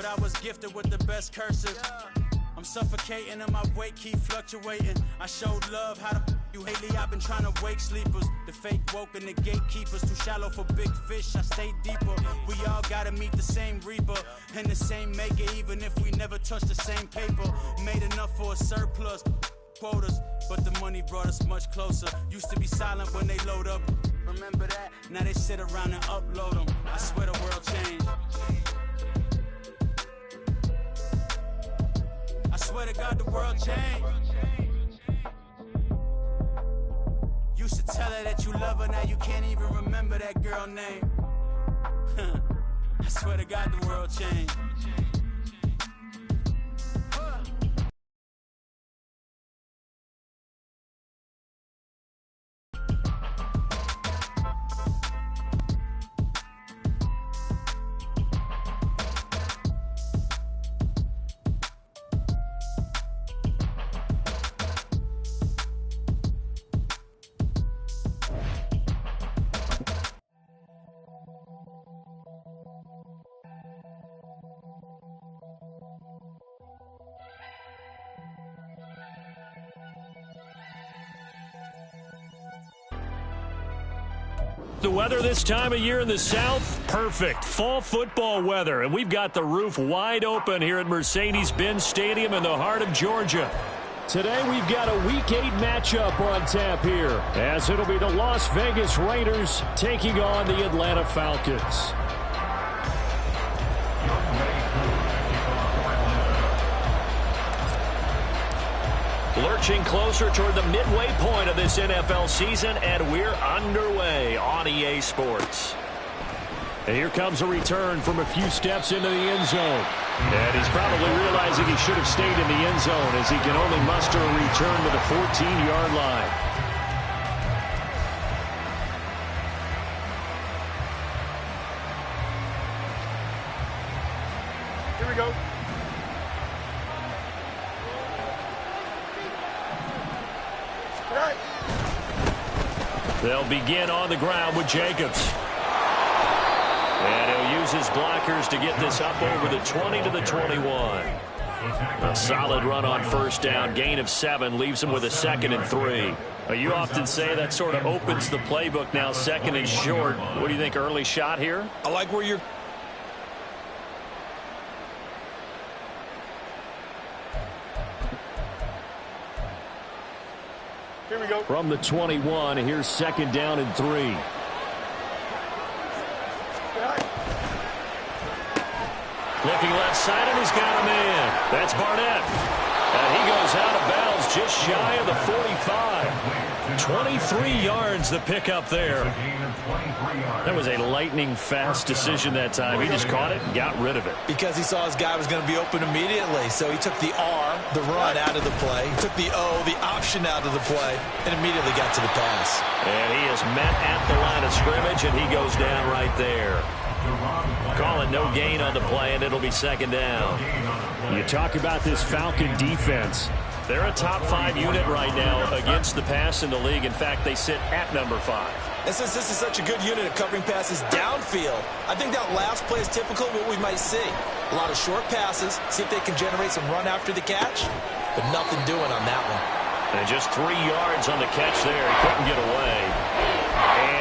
but I was gifted with the best cursive. I'm suffocating and my weight keep fluctuating. I showed love, how the you lately? I've been trying to wake sleepers. The fake woke and the gatekeepers. Too shallow for big fish, I stay deeper. We all gotta meet the same reaper and the same maker, even if we never touch the same paper. Made enough for a surplus quotas, but the money brought us much closer. Used to be silent when they load up, remember that? Now they sit around and upload them. I swear the world changed. I swear to God the world changed. Used to tell her that you love her, now you can't even remember that girl name. I swear to God the world changed. The weather this time of year in the South, perfect. Fall football weather, and we've got the roof wide open here at Mercedes-Benz Stadium in the heart of Georgia. Today we've got a Week 8 matchup on tap here, as it'll be the Las Vegas Raiders taking on the Atlanta Falcons. Lurching closer toward the midway point of this NFL season, and we're underway on EA Sports. And here comes a return from a few steps into the end zone. And he's probably realizing he should have stayed in the end zone, as he can only muster a return to the 14-yard line. Here we go. They'll begin on the ground with Jacobs. And he'll use his blockers to get this up over the 20 to the 21. A solid run on first down. Gain of 7 leaves him with a 2nd and 3. You often say that sort of opens the playbook now, 2nd and short. What do you think, early shot here? I like where you're... Here we go. From the 21, here's 2nd down and 3. Looking left side, and he's got a man. That's Barnett. And he goes out of bounds just shy of the 45. 23 yards the pickup there. That was a lightning-fast decision that time. He just caught it and got rid of it. Because he saw his guy was going to be open immediately. So he took the R, the run, out of the play. He took the O, the option, out of the play, and immediately got to the pass. And he is met at the line of scrimmage, and he goes down right there. Call it no gain on the play, and it'll be 2nd down. You talk about this Falcon defense. They're a top 5 unit right now against the pass in the league. In fact, they sit at number 5. And since this is such a good unit of covering passes downfield, I think that last play is typical of what we might see. A lot of short passes, see if they can generate some run after the catch, but nothing doing on that one. And just 3 yards on the catch there. He couldn't get away.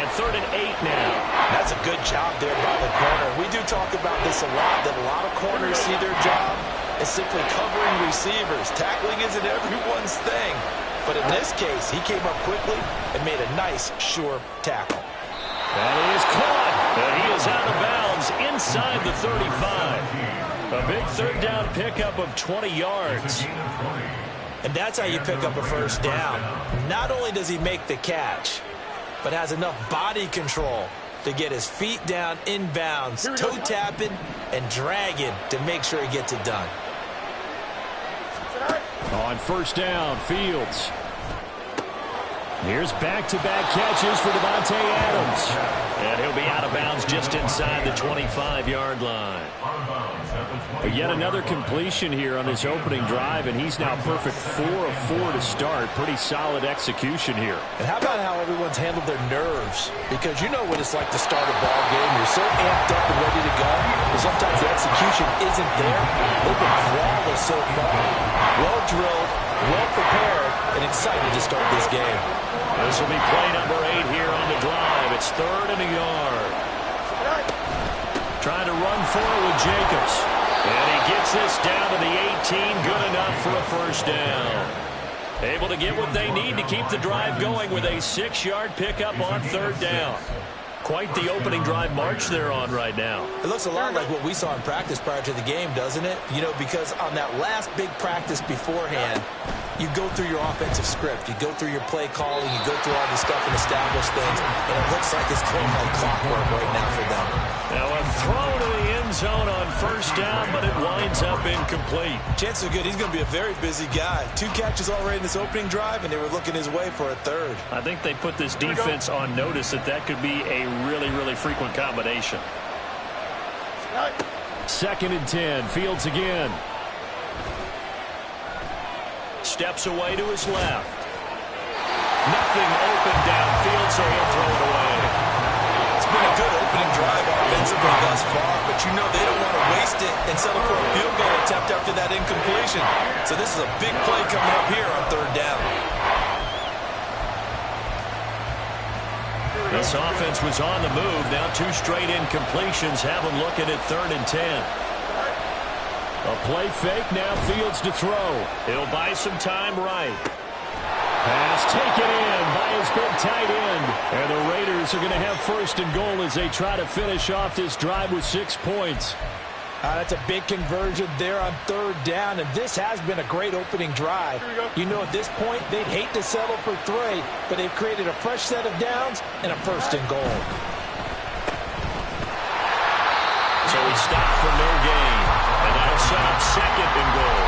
And 3rd and 8 now. That's a good job there by the corner. We do talk about this a lot, that a lot of corners see their job as simply covering receivers. Tackling isn't everyone's thing. But in this case, he came up quickly and made a nice, sure tackle. And he is caught. And he is out of bounds inside the 35. A big 3rd down pickup of 20 yards. And that's how you pick up a first down. Not only does he make the catch, but has enough body control to get his feet down inbounds, toe tapping and dragging to make sure he gets it done. On first down, Fields. Here's back-to-back catches for Davante Adams. And he'll be out of bounds just inside the 25-yard line. Yet another completion here on this opening drive, and he's now perfect 4 of 4 to start. Pretty solid execution here. And how about how everyone's handled their nerves? Because you know what it's like to start a ball game. You're so amped up and ready to go, but sometimes the execution isn't there. They've been flawless so far. Well drilled, well prepared, and excited to start this game. This will be play number 8 here on the drive. It's 3rd and a yard. Trying to run forward with Jacobs. And he gets this down to the 18. Good enough for a first down. Able to get what they need to keep the drive going with a 6-yard pickup on 3rd down. Quite the opening drive march they're on right now. It looks a lot like what we saw in practice prior to the game, doesn't it? You know, because on that last big practice beforehand, you go through your offensive script. You go through your play calling. You go through all the stuff and establish things. And it looks like it's going like clockwork right now for them. Now a throw to the end zone on first down, but it winds up incomplete. Chances are good he's going to be a very busy guy. 2 catches already in this opening drive, and they were looking his way for a 3rd. I think they put this defense on notice that could be a really frequent combination. 2nd and 10. Fields again. Steps away to his left. Nothing open downfield, so he'll throw it away. It's been a good opening drive offensively thus far, but you know they don't want to waste it and settle for a field goal attempt after that incompletion. So this is a big play coming up here on 3rd down. This offense was on the move. Now 2 straight incompletions have them looking at 3rd and 10. A play fake, now Fields to throw. He'll buy some time right. Pass taken in by his big tight end. And the Raiders are going to have 1st and goal as they try to finish off this drive with 6 points. That's a big conversion there on 3rd down, and this has been a great opening drive. You know, at this point, they'd hate to settle for 3, but they've created a fresh set of downs and a 1st and goal. So he stopped for no gain, and that'll set up 2nd and goal.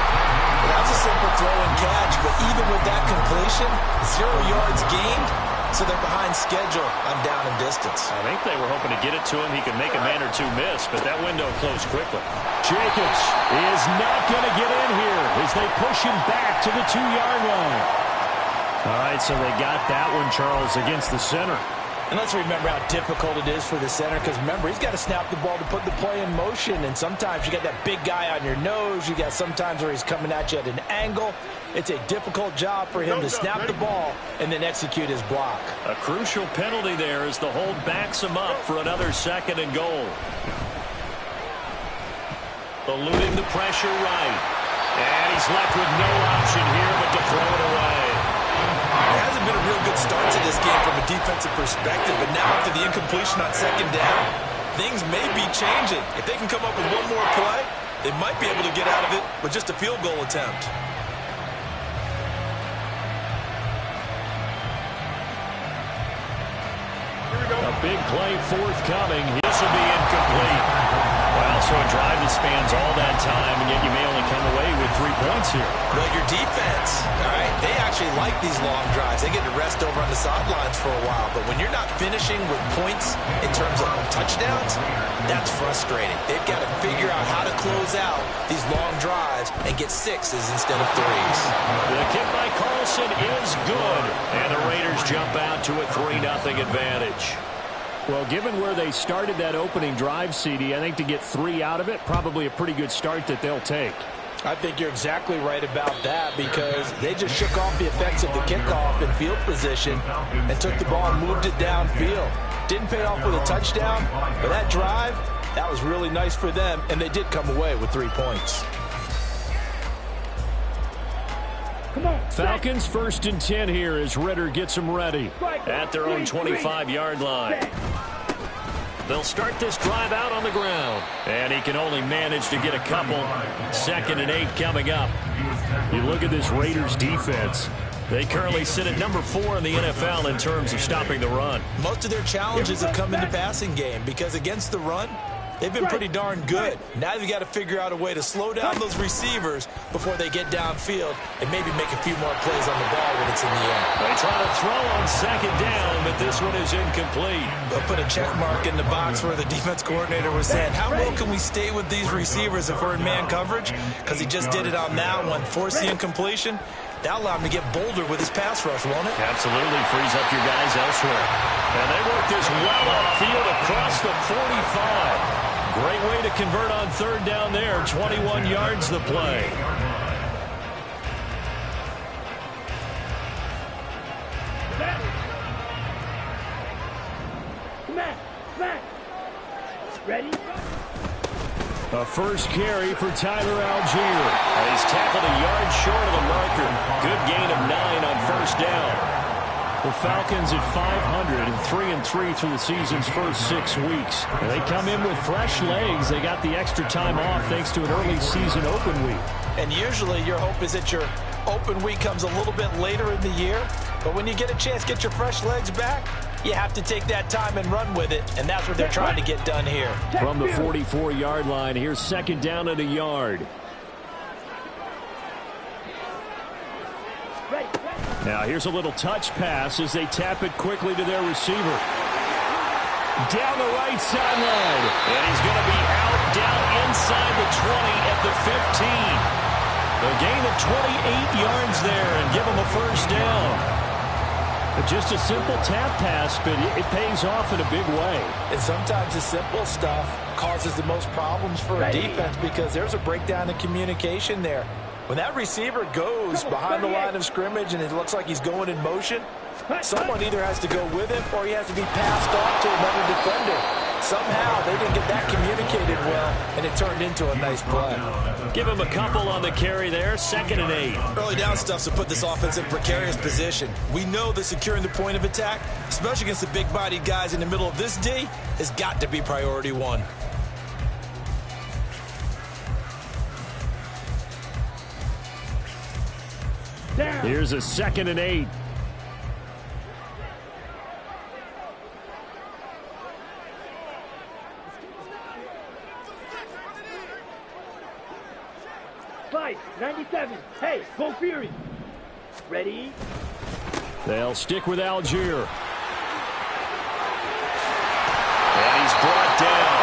That was a simple throw and catch, but even with that completion, 0 yards gained, so they're behind schedule on down and distance. I think they were hoping to get it to him. He could make a man or 2 miss, but that window closed quickly. Jacobs is not going to get in here as they push him back to the 2-yard line. All right, so they got that one, Charles, against the center. And let's remember how difficult it is for the center, because remember, he's got to snap the ball to put the play in motion, and sometimes you got that big guy on your nose. You got sometimes where he's coming at you at an angle. It's a difficult job for him to snap the ball and then execute his block. A crucial penalty there as the hold backs him up for another 2nd and goal. Eluding the pressure right. And he's left with no option here but to throw it away. It hasn't been a real good start to this game from a defensive perspective, but now after the incompletion on 2nd down, things may be changing. If they can come up with one more play, they might be able to get out of it with just a field goal attempt. A big play forthcoming. This will be incomplete. Well, so a drive that spans all that time, and yet you may only come away with 3 points here. Well, your defense, all right, they actually like these long drives. They get to rest over on the sidelines for a while. But when you're not finishing with points in terms of touchdowns, that's frustrating. They've got to figure out how to close out these long drives and get 6s instead of 3s. The kick by Carlson is good, and the Raiders jump out to a 3-0 advantage. Well, given where they started that opening drive, CD, I think to get 3 out of it, probably a pretty good start that they'll take. I think you're exactly right about that, because they just shook off the effects of the kickoff in field position and took the ball and moved it downfield. Didn't pay off with a touchdown, but that drive, that was really nice for them, and they did come away with 3 points. Falcons 1st and 10 here as Ritter gets them ready at their own 25-yard line. They'll start this drive out on the ground, and he can only manage to get a couple. 2nd and 8 coming up. You look at this Raiders defense. They currently sit at number 4 in the NFL in terms of stopping the run. Most of their challenges have come in the passing game because against the run, they've been pretty darn good. Now they've got to figure out a way to slow down those receivers before they get downfield and maybe make a few more plays on the ball when it's in the air. They try to throw on second down, but this one is incomplete. They'll put a check mark in the box where the defense coordinator was saying, how well can we stay with these receivers if we're in man coverage? Because he just did it on that one, forced the incompletion. That'll allow him to get bolder with his pass rush, won't it? Absolutely. Frees up your guys elsewhere. And they work this well upfield across the 45. Great way to convert on third down there. 21 yards the play. Ready? A first carry for Tyler Algier. And he's tackled a yard short of the marker. Good gain of 9 on first down. The Falcons at 500 and 3-3 through the season's first 6 weeks. And they come in with fresh legs. They got the extra time off thanks to an early season open week. And usually your hope is that your open week comes a little bit later in the year. But when you get a chance to get your fresh legs back, you have to take that time and run with it, and that's what they're trying to get done here. From the 44-yard line, here's second down at a yard. Now here's a little touch pass as they tap it quickly to their receiver. Down the right sideline. And he's going to be out down inside the 20 at the 15. A gain of 28 yards there and give him a first down. Just a simple tap pass, but it pays off in a big way. And sometimes the simple stuff causes the most problems for a defense because there's a breakdown in communication there. When that receiver goes behind the line of scrimmage and it looks like he's going in motion, someone either has to go with him or he has to be passed off to another defender. Somehow they didn't get that communicated well, and it turned into a nice play. Give him a couple on the carry there, 2nd and 8. Early down stuff's to put this offense in precarious position. We know that securing the point of attack, especially against the big-bodied guys in the middle of this D, has got to be priority one. Here's a 2nd and 8. Fight, 97. Hey, go Fury. Ready? They'll stick with Algier. And he's brought down.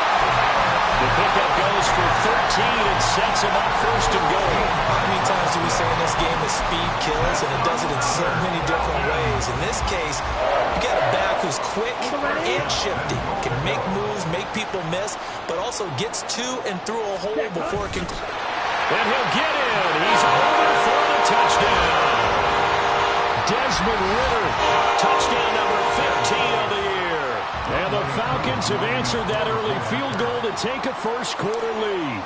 The pickup goes for 13 and sets him up first and goal. How many times do we say in this game that speed kills, and it does it in so many different ways? In this case, you got a back who's quick and shifty, can make moves, make people miss, but also gets to and through a hole before it can. And he'll get in. He's over for the touchdown. Desmond Ridder, touchdown number 15 of the year. And the Falcons have answered that early field goal to take a first-quarter lead.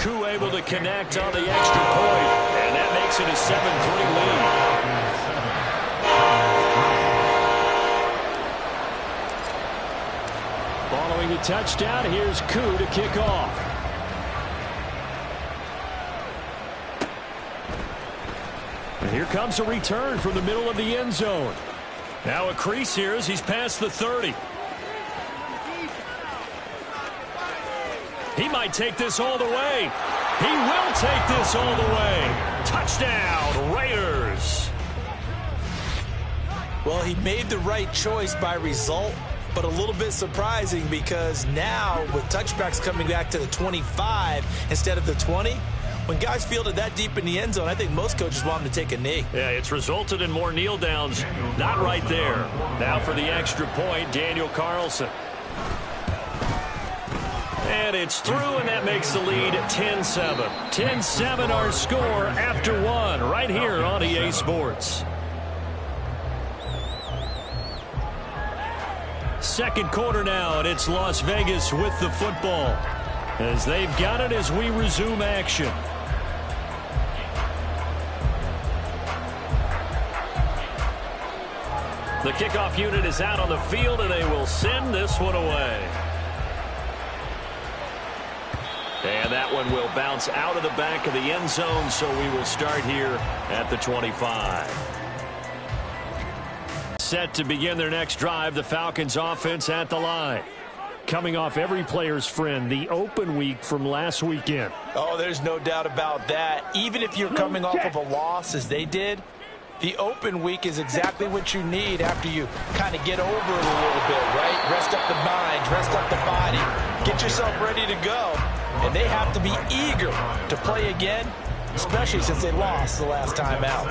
Koo able to connect on the extra point, and that makes it a 7-3 lead. Following the touchdown, here's Koo to kick off. And here comes a return from the middle of the end zone. Now a crease here as he's past the 30. He might take this all the way. He will take this all the way. Touchdown, Raiders. Well, he made the right choice by result, but a little bit surprising because now with touchbacks coming back to the 25 instead of the 20, when guys field it that deep in the end zone, I think most coaches want them to take a knee. Yeah, it's resulted in more kneel downs. Not right there. Now for the extra point, Daniel Carlson. And it's through, and that makes the lead 10-7. 10-7 our score after one right here on EA Sports. Second quarter now, and it's Las Vegas with the football as they've got it as we resume action. The kickoff unit is out on the field, and they will send this one away. And that one will bounce out of the back of the end zone, so we will start here at the 25. Set to begin their next drive, the Falcons offense at the line. coming off every player's friend, the open week from last weekend. Oh, there's no doubt about that. Even if you're coming off of a loss as they did, the open week is exactly what you need after you kind of get over it a little bit, right? Rest up the mind, rest up the body, get yourself ready to go. And they have to be eager to play again, especially since they lost the last time out.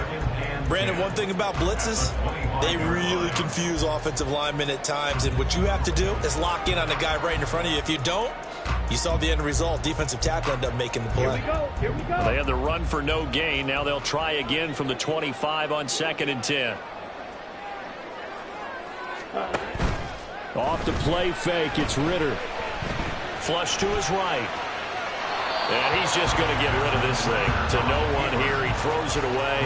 Brandon, one thing about blitzes, they really confuse offensive linemen at times, and what you have to do is lock in on the guy right in front of you. If you don't, you saw the end result. Defensive tackle ended up making the play. Here we go. They had the run for no gain. Now they'll try again from the 25 on 2nd and 10. Off the play fake, it's Ritter. Flush to his right. And he's just going to get rid of this thing to no one here. He throws it away,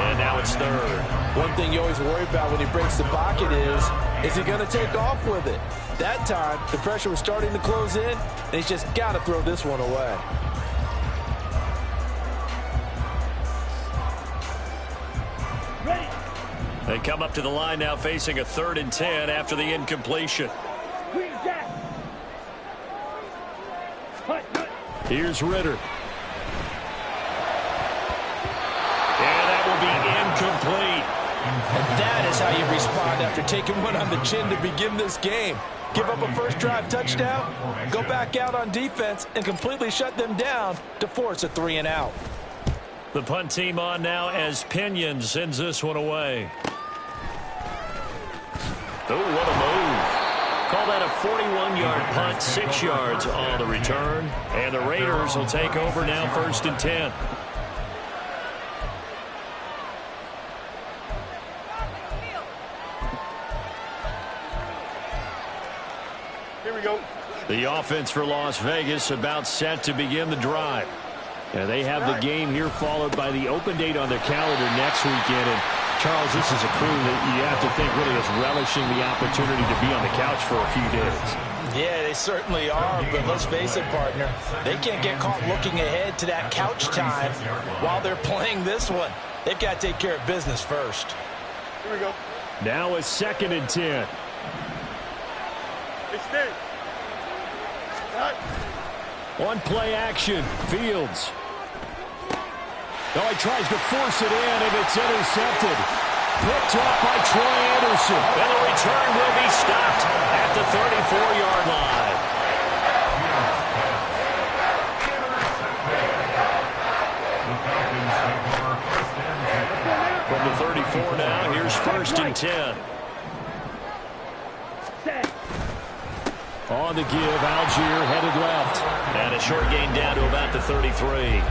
and now it's 3rd. One thing you always worry about when he breaks the pocket is he going to take off with it? That time, the pressure was starting to close in, and he's just got to throw this one away. Ready. They come up to the line now facing a 3rd and 10 after the incompletion. Green Jack. Hut. Here's Ritter. And that will be incomplete. And that is how you respond after taking one on the chin to begin this game. Give up a first drive touchdown, go back out on defense, and completely shut them down to force a 3-and-out. The punt team on now as Pinion sends this one away. Oh, what a move. Call that a 41-yard punt, 6 yards on the return. And the Raiders will take over now 1st and 10. Here we go. The offense for Las Vegas about set to begin the drive. And they have the game here followed by the open date on their calendar next weekend. And Charles, this is a crew that you have to think really is relishing the opportunity to be on the couch for a few days. Yeah, they certainly are, but let's face it, partner, they can't get caught looking ahead to that couch time while they're playing this one. They've got to take care of business first. Here we go. Now it's 2nd and 10. Extend. Right. On play action, Fields. Oh, he tries to force it in, and it's intercepted. Picked up by Troy Anderson. And the return will be stopped at the 34-yard line. From the 34 now, here's 1st and 10. On the give, Algier headed left. And a short gain down to about the 33.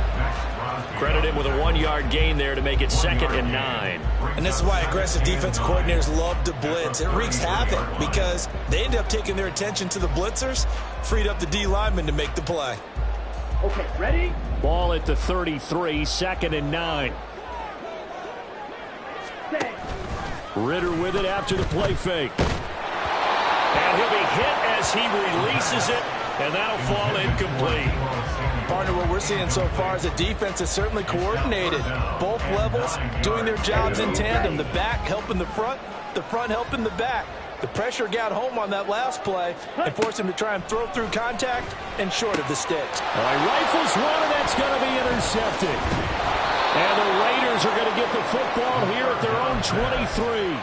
Credit him with a 1-yard gain there to make it 2nd and 9. And this is why aggressive defense coordinators love to blitz. It wreaks havoc because they end up taking their attention to the blitzers, freed up the D lineman to make the play. Okay, ready? Ball at the 33, 2nd and 9. Set. Ritter with it after the play fake. And he'll be hit as he releases it, and that'll fall incomplete. Partner, what we're seeing so far is the defense is certainly coordinated. Both levels doing their jobs in tandem. The back helping the front helping the back. The pressure got home on that last play and forced him to try and throw through contact and short of the sticks. All right, rifles one, and that's going to be intercepted. And the Raiders are going to get the football here at their own 23.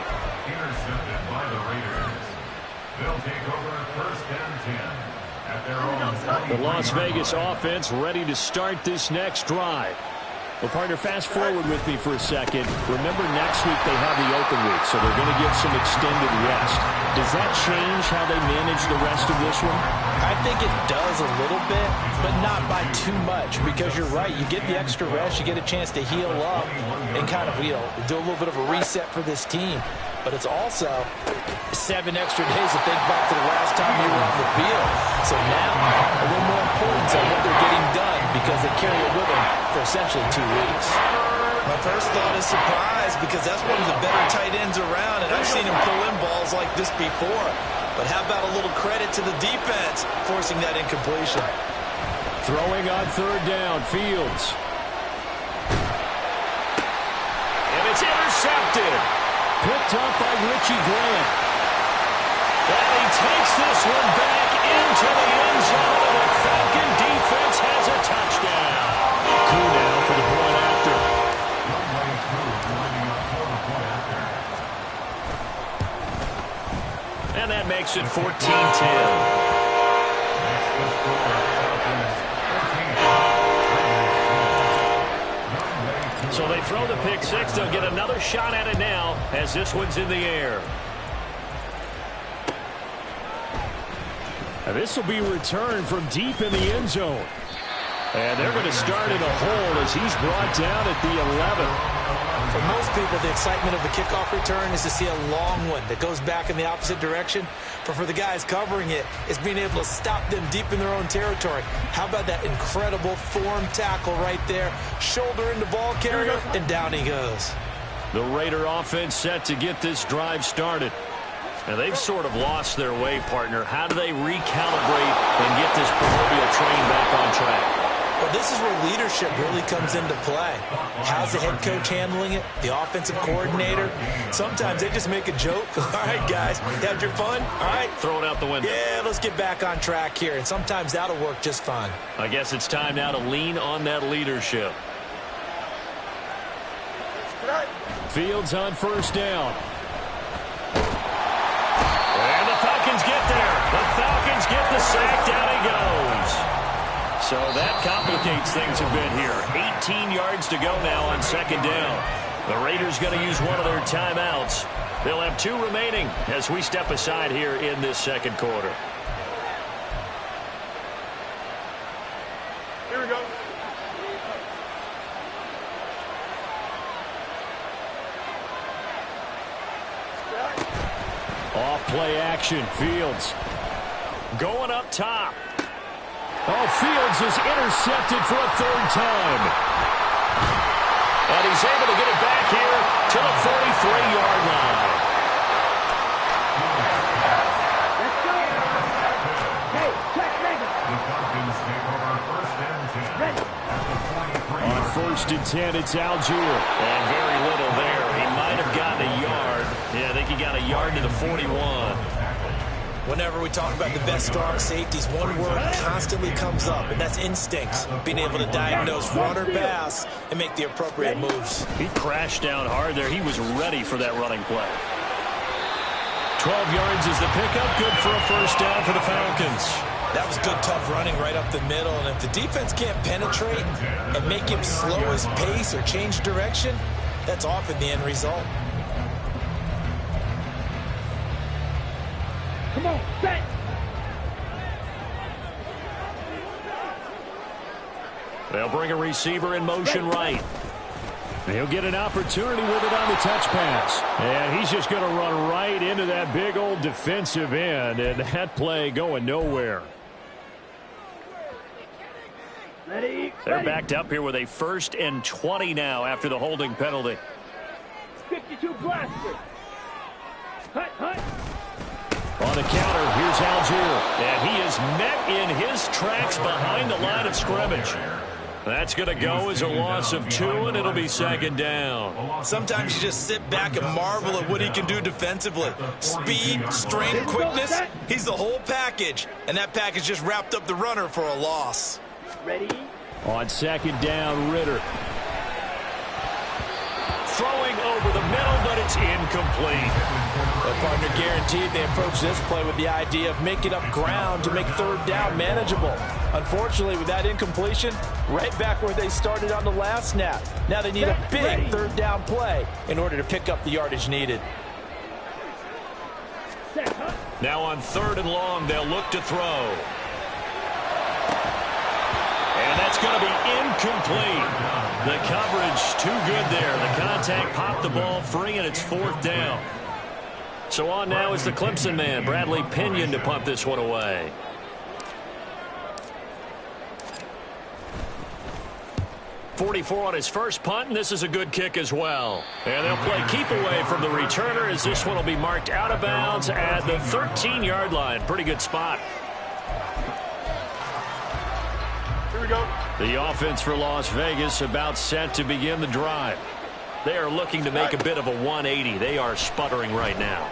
Intercepted by the Raiders. They'll take over 1st and 10 at their own. The Las Vegas offense ready to start this next drive. Well, partner, fast forward with me for a second. Remember, next week they have the open week, so they're going to get some extended rest. Does that change how they manage the rest of this one? I think it does a little bit, but not by too much, because you're right. You get the extra rest. You get a chance to heal up and kind of, do a little bit of a reset for this team. But it's also 7 extra days to think back to the last time you were on the field. So now, a little more importance on what they're getting done because they carry it with them for essentially 2 weeks. My first thought is surprise because that's one of the better tight ends around, and I've seen him pull in balls like this before. But how about a little credit to the defense forcing that incompletion? Throwing on 3rd down, Fields. And it's intercepted. Picked up by Richie Grant. And he takes this one back into the end zone, and the Falcon defense has a touchdown. Coup now for the point after. And that makes it 14-10. So they throw the pick six. They'll get another shot at it now as this one's in the air. And this will be returned from deep in the end zone. And they're going to start in a hole as he's brought down at the 11th. For most people, the excitement of the kickoff return is to see a long one that goes back in the opposite direction. But for the guys covering it, it's being able to stop them deep in their own territory. How about that incredible form tackle right there? Shoulder into ball carrier, and down he goes. The Raider offense set to get this drive started. And they've sort of lost their way, partner. How do they recalibrate and get this proverbial train back on track? Well, this is where leadership really comes into play. How's the head coach handling it? The offensive coordinator? Sometimes they just make a joke. All right, guys, you had your fun? All right. Throw it out the window. Yeah, let's get back on track here. And sometimes that'll work just fine. I guess it's time now to lean on that leadership. Fields on first down. And the Falcons get there. The Falcons get the sack. Down he goes. So that complicates things a bit here. 18 yards to go now on second down. The Raiders going to use one of their timeouts. They'll have 2 remaining as we step aside here in this second quarter. Here we go. Off play action. Fields Going up top. Oh, Fields is intercepted for a 3rd time. And he's able to get it back here to the 43-yard line. Let's go. Hey, check, ready. The Falcons take over first and 10. Ready. On 1st and 10, it's Algier. And very little there. He might have gotten a yard. Yeah, I think he got a yard to the 41. Whenever we talk about the best strong safeties, one word constantly comes up, and that's instincts. Being able to diagnose run or pass and make the appropriate moves. He crashed down hard there. He was ready for that running play. 12 yards is the pickup. Good for a first down for the Falcons. That was good, tough running right up the middle. And if the defense can't penetrate and make him slow his pace or change direction, that's often the end result. Come on, set. They'll bring a receiver in motion right. He'll get an opportunity with it on the touch pass. And he's just going to run right into that big old defensive end. And that play going nowhere. Ready. They're backed up here with a 1st and 20 now after the holding penalty. 52 blaster. Hut. On the counter, here's Algier. And he is met in his tracks behind the line of scrimmage. That's going to go as a loss of 2, and it'll be 2nd down. Sometimes you just sit back and marvel at what he can do defensively. Speed, strength, quickness, he's the whole package. And that package just wrapped up the runner for a loss. Ready. On 2nd down, Ritter. Throwing over the middle, but it's incomplete. The partner guaranteed they approach this play with the idea of making up ground to make 3rd down manageable. Unfortunately, with that incompletion, right back where they started on the last snap. Now they need a big 3rd down play in order to pick up the yardage needed. Now on 3rd and long, they'll look to throw. And that's going to be incomplete. The coverage too good there. The contact popped the ball free, and it's 4th down. So on now is the Clemson man, Bradley Pinion, to punt this one away. .44 on his first punt, and this is a good kick as well. And they'll play keep away from the returner as this one will be marked out of bounds at the 13-yard line. Pretty good spot. Here we go. The offense for Las Vegas about set to begin the drive. They are looking to make a bit of a 180. They are sputtering right now.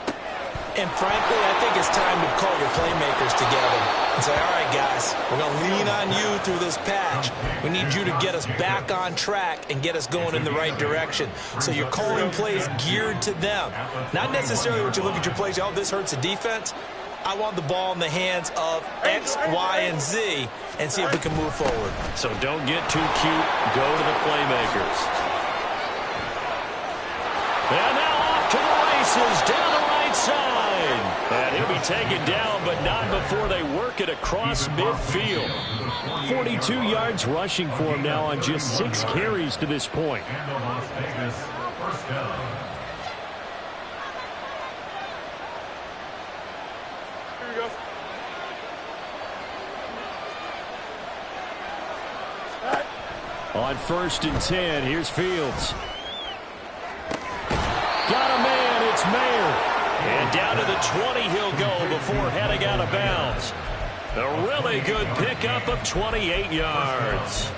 And frankly, I think it's time to call your playmakers together and say, all right, guys, we're going to lean on you through this patch. We need you to get us back on track and get us going in the right direction. So you're calling plays geared to them. Not necessarily what you look at your plays, oh, this hurts the defense. I want the ball in the hands of X, Y, and Z and see if we can move forward. So don't get too cute. Go to the playmakers. And now off to the races down the right side. And he'll be taken down, but not before they work it across midfield. 42 yards rushing for him now on just 6 carries to this point. And the Las Vegas first down. Here we go. On 1st and 10, here's Fields. Got a man, it's Mayer. And down to the 20 he'll go before heading out of bounds. A really good pickup of 28 yards.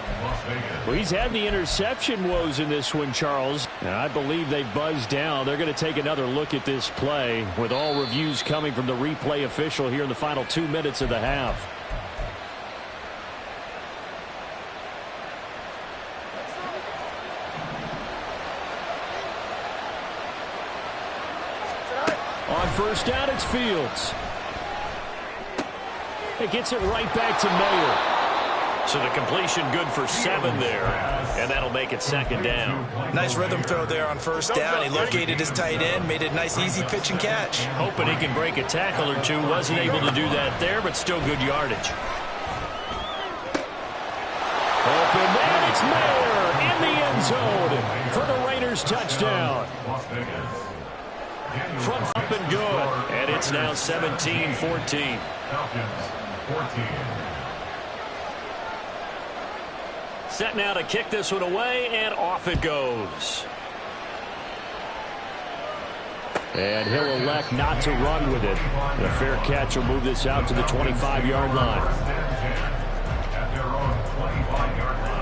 Well, he's had the interception woes in this one, Charles. And I believe they buzzed down. They're going to take another look at this play with all reviews coming from the replay official here in the final 2 minutes of the half. On 1st down, it's Fields. It gets it right back to Mayer. So the completion good for 7 there. And that'll make it 2nd down. Nice rhythm throw there on 1st down. He located his tight end, made it a nice, easy pitch and catch. Hoping he can break a tackle or two. Wasn't able to do that there, but still good yardage. Open man, it's Mayer in the end zone for the Raiders touchdown. Las Vegas. Front up and good. And it's now 17-14. Falcons 14. Set now to kick this one away, and off it goes. And he'll elect not to run with it. And a fair catch will move this out to the 25-yard line. At their own 25-yard line.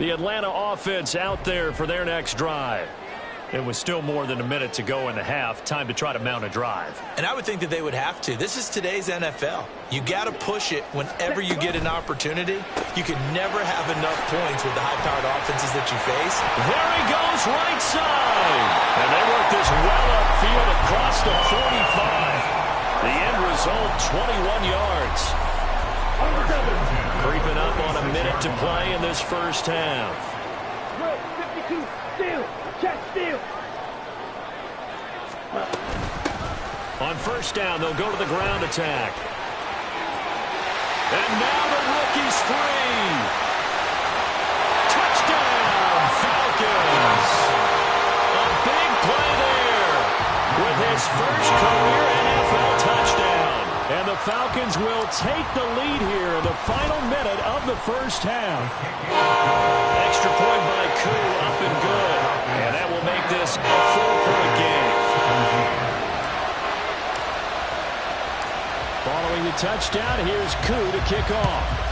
The Atlanta offense out there for their next drive. It was still more than a minute to go in the half. Time to try to mount a drive. And I would think that they would have to. This is today's NFL. You got to push it whenever you get an opportunity. You can never have enough points with the high-powered offenses that you face. There he goes, right side. And they work this well upfield across the 45. The end result, 21 yards. Creeping up on a minute to play in this first half. 52, steal, check, steal. On 1st down, they'll go to the ground attack. And now the rookie's free. Touchdown, Falcons. A big play there with his first career NFL touchdown. And the Falcons will take the lead here in the final minute of the first half. Extra point by Koo, up and good. And that will make this a 4-point game. Following the touchdown, here's Koo to kick off.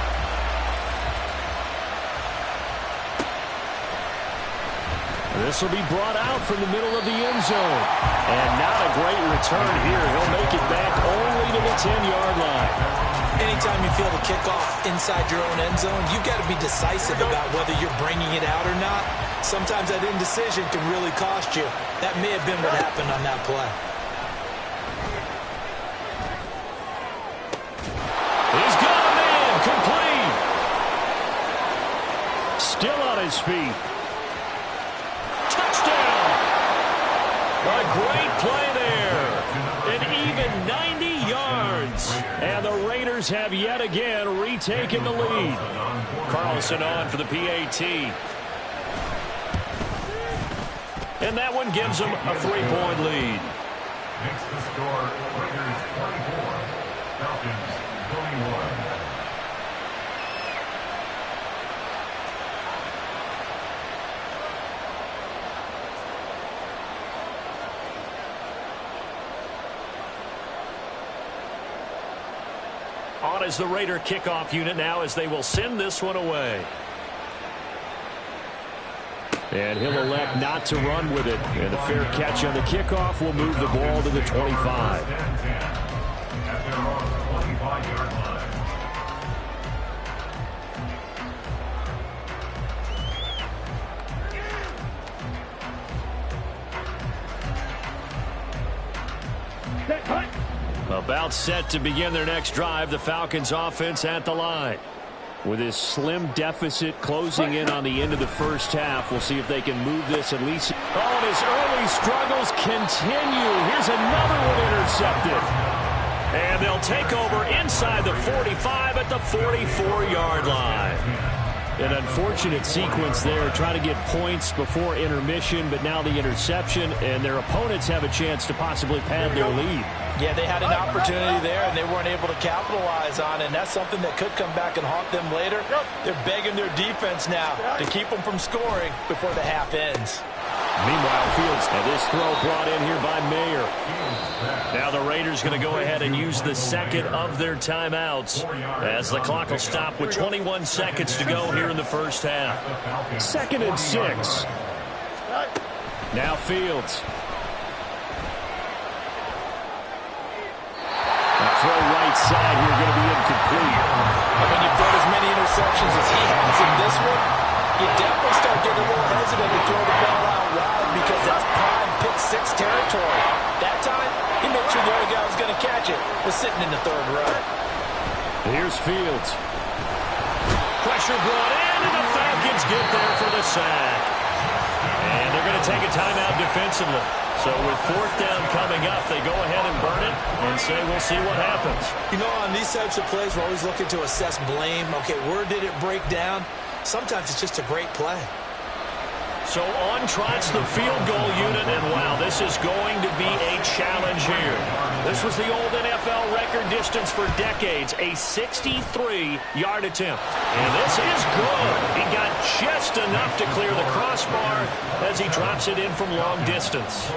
This will be brought out from the middle of the end zone. And not a great return here. He'll make it back only to the 10-yard line. Anytime you feel the kickoff inside your own end zone, you've got to be decisive about whether you're bringing it out or not. Sometimes that indecision can really cost you. That may have been what happened on that play. He's got a man, complete. Still on his feet. Touchdown. A great play there. An even 90 yards. And the Raiders have yet again retaken the lead. Carlson on for the PAT. And that one gives them a 3-point lead. Makes the score Raiders 24, Falcons 21. On is the Raider kickoff unit now as they will send this one away. And he'll elect not to run with it. And the fair catch on the kickoff will move the ball to the 25. At their own 25-yard line. About set to begin their next drive, the Falcons offense at the line. With this slim deficit closing in on the end of the first half, we'll see if they can move this at least. Oh, and his early struggles continue. Here's another one intercepted. And they'll take over inside the 45 at the 44-yard line. An unfortunate sequence there, trying to get points before intermission, but now the interception, and their opponents have a chance to possibly pad their lead. Yeah, they had an opportunity there, and they weren't able to capitalize on it, and that's something that could come back and haunt them later. They're begging their defense now to keep them from scoring before the half ends. Meanwhile, Fields, and this throw brought in here by Mayer. Now the Raiders going to go ahead and use the second of their timeouts as the clock will stop with 21 seconds to go here in the first half. 2nd and 6. Now Fields. Throw right side here, going to be incomplete. And when you've thrown as many interceptions as he has in this one, you definitely start getting a little hesitant to throw the ball out wide because that's prime pick 6 territory. That time, he made sure the other guy was going to catch it, was sitting in the 3rd row. Here's Fields. Pressure brought in, and the Falcons get there for the sack. And they're going to take a timeout defensively. So with 4th down coming up, they go ahead and burn it and say we'll see what happens. You know, on these types of plays, we're always looking to assess blame. Okay, where did it break down? Sometimes it's just a great play. So on trots the field goal unit, and wow, this is going to be a challenge here. This was the old NFL record distance for decades, a 63-yard attempt. And this is good. He got just enough to clear the crossbar as he drops it in from long distance.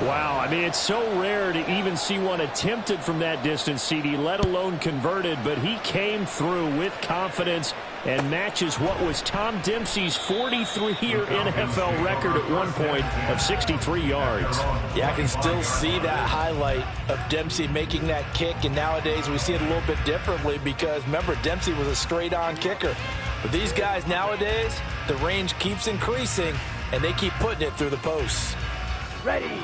Wow, I mean, it's so rare to even see one attempted from that distance, CD, let alone converted, but he came through with confidence and matches what was Tom Dempsey's 43-year NFL record at one point of 63 yards. Yeah, I can still see that highlight of Dempsey making that kick, and nowadays we see it a little bit differently because, remember, Dempsey was a straight-on kicker. But these guys nowadays, the range keeps increasing, and they keep putting it through the posts. Ready.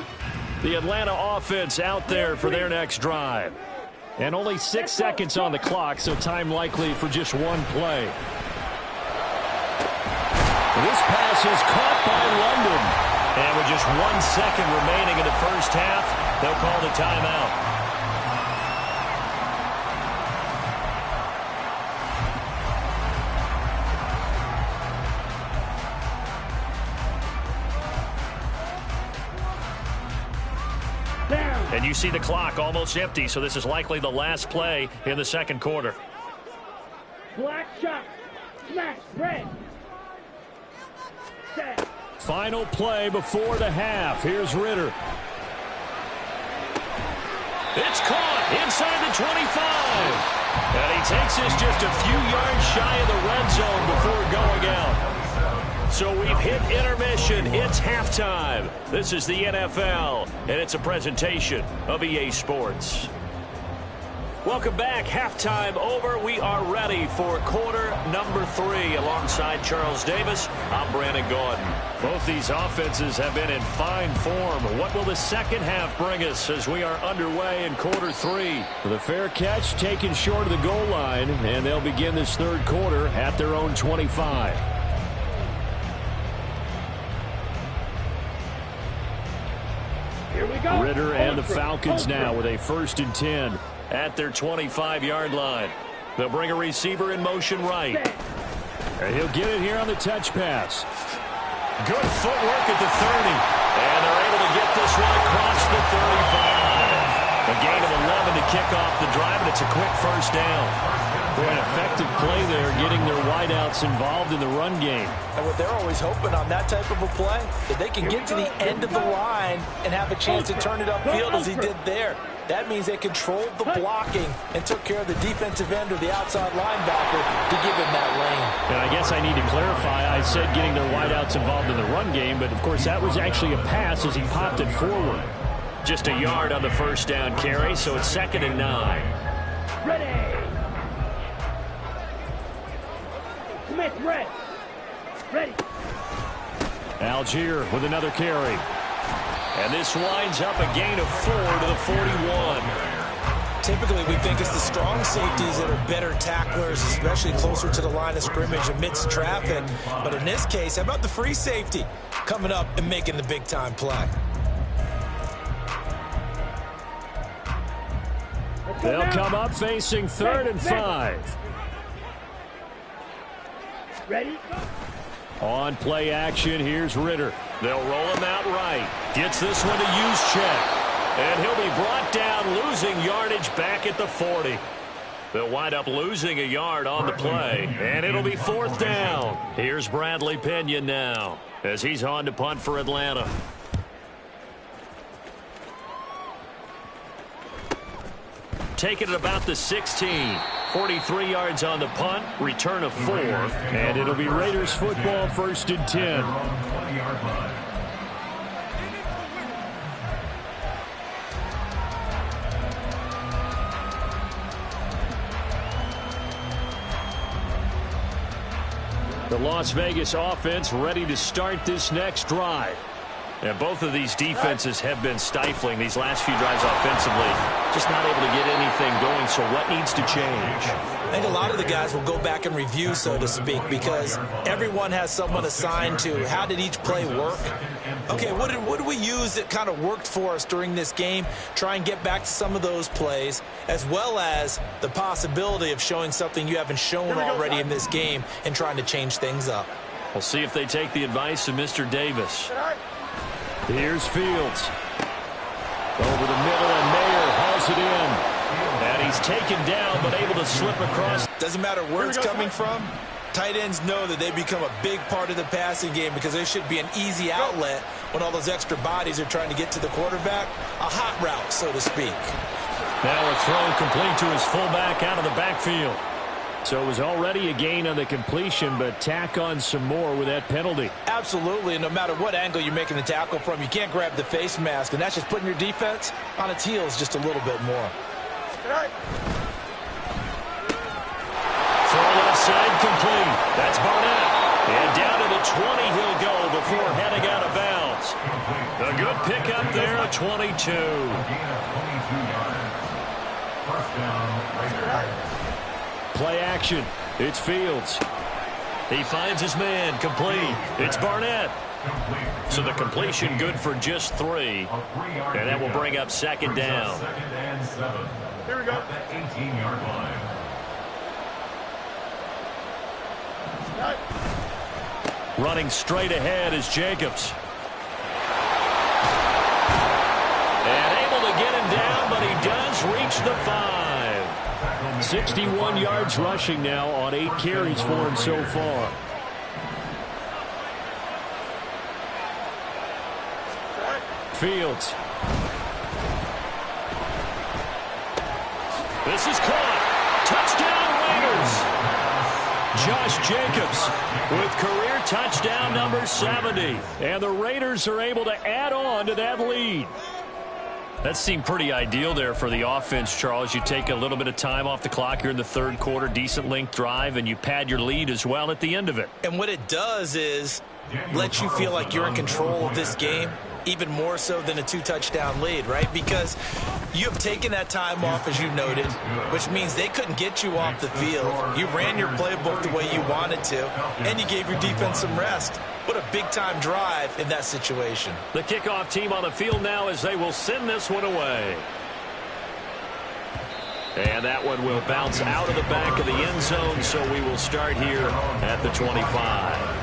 The Atlanta offense out there for their next drive. And only 6 seconds on the clock, so time likely for just one play. This pass is caught by London. And with just 1 second remaining in the first half, they'll call the timeout. And you see the clock almost empty, so this is likely the last play in the 2nd quarter. Black shot. Smash. Red. Set. Final play before the half. Here's Ritter. It's caught inside the 25. And he takes this just a few yards shy of the red zone before going out. So we've hit intermission. It's halftime. This is the NFL, and it's a presentation of EA Sports. Welcome back. Halftime over. We are ready for quarter number 3. Alongside Charles Davis, I'm Brandon Gordon. Both these offenses have been in fine form. What will the second half bring us as we are underway in quarter 3? The fair catch taken short of the goal line, and they'll begin this 3rd quarter at their own 25. Here we go. Ritter and the Falcons now with a 1st and 10. At their 25-yard line. They'll bring a receiver in motion right. And he'll get it here on the touch pass. Good footwork at the 30. And they're able to get this one across the 35. A gain of to kick off the drive, and it's a quick first down. Boy, an effective play there, getting their wideouts involved in the run game. And what they're always hoping on that type of a play, that they can get to the end of the line and have a chance to turn it upfield as he did there. That means they controlled the blocking and took care of the defensive end or the outside linebacker to give him that lane. And I guess I need to clarify, I said getting their wideouts involved in the run game, but of course that was actually a pass as he popped it forward. Just a yard on the first down carry, so it's 2nd and 9. Ready. Smith, red. Ready. Algier with another carry. And this winds up a gain of 4 to the 41. Typically, we think it's the strong safeties that are better tacklers, especially closer to the line of scrimmage amidst traffic. But in this case, how about the free safety coming up and making the big-time play? They'll come up facing 3rd and 5. Ready? On play action, here's Ritter. They'll roll him out right. Gets this one to Juszczyk. And he'll be brought down, losing yardage back at the 40. They'll wind up losing a yard on the play. And it'll be 4th down. Here's Bradley Pena now as he's on to punt for Atlanta. Taking it about the 16. 43 yards on the punt, return of 4. And it'll be Raiders football, 1st and 10. The Las Vegas offense ready to start this next drive. And both of these defenses have been stifling these last few drives offensively. Just not able to get anything going, so what needs to change? I think a lot of the guys will go back and review, so to speak, because everyone has someone assigned to how did each play work. Okay, what did we use that kind of worked for us during this game? Try and get back to some of those plays, as well as the possibility of showing something you haven't shown already in this game and trying to change things up. We'll see if they take the advice of Mr. Davis. Here's Fields. Over the middle, and Mayer hauls it in. And he's taken down, but able to slip across. Doesn't matter where it's coming from. Tight ends know that they become a big part of the passing game because they should be an easy outlet when all those extra bodies are trying to get to the quarterback. A hot route, so to speak. Now a throw complete to his fullback out of the backfield. So it was already a gain on the completion, but tack on some more with that penalty. Absolutely, and no matter what angle you're making the tackle from, you can't grab the face mask, and that's just putting your defense on its heels just a little bit more. Throw left side complete. That's Barnett. And down to the 20 he'll go before heading out of bounds. A good pickup there, a 22. Play action. It's Fields. He finds his man, complete. It's Barnett. So the completion good for just 3. And that will bring up 2nd down. Here we go. 18-yard line. Running straight ahead is Jacobs. And able to get him down, but he does reach the 5. 61 yards rushing now on 8 carries for him so far. Fields. This is caught. Touchdown Raiders. Josh Jacobs with career touchdown number 70. And the Raiders are able to add on to that lead. That seemed pretty ideal there for the offense, Charles. You take a little bit of time off the clock here in the 3rd quarter, decent length drive, and you pad your lead as well at the end of it. And what it does is let you feel like you're in control of this game, even more so than a 2-touchdown lead, right? Because you have taken that time off, as you noted, which means they couldn't get you off the field. You ran your playbook the way you wanted to, and you gave your defense some rest. What a big-time drive in that situation. The kickoff team on the field now as they will send this one away. And that one will bounce out of the back of the end zone, so we will start here at the 25.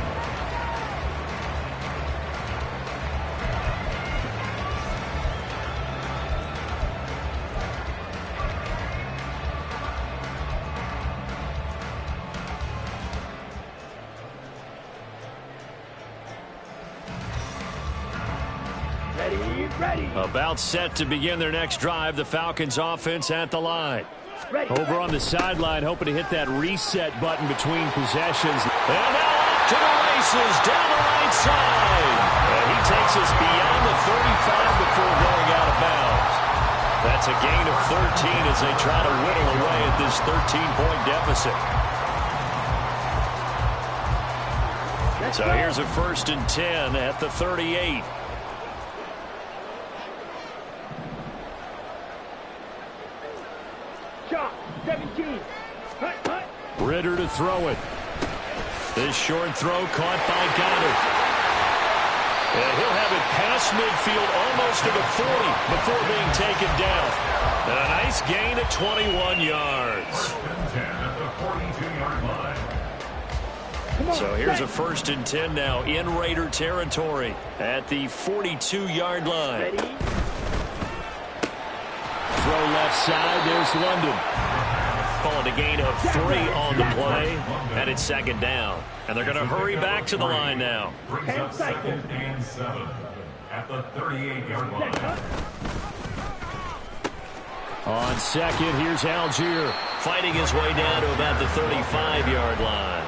Ready. About set to begin their next drive, the Falcons offense at the line. Ready. Over on the sideline, hoping to hit that reset button between possessions. And now off to the races, down the right side. And he takes us beyond the 35 before going out of bounds. That's a gain of 13 as they try to whittle away at this 13-point deficit. So here's a 1st and 10 at the 38. Shot. 17. Hut, hut. Ritter to throw it. This short throw caught by Goddard. And he'll have it past midfield almost to the 40 before being taken down. And a nice gain at 21 yards. 10 at the 42-yard line. So here's a 1st and 10 now in Raider territory at the 42-yard line. Ready. Throw left side. There's London. Calling a gain of 3 on the play. And it's 2nd down. And they're going to hurry back to the line now. Brings up 2nd and 7 at the 38-yard line. On 2nd, here's Algier. Fighting his way down to about the 35-yard line.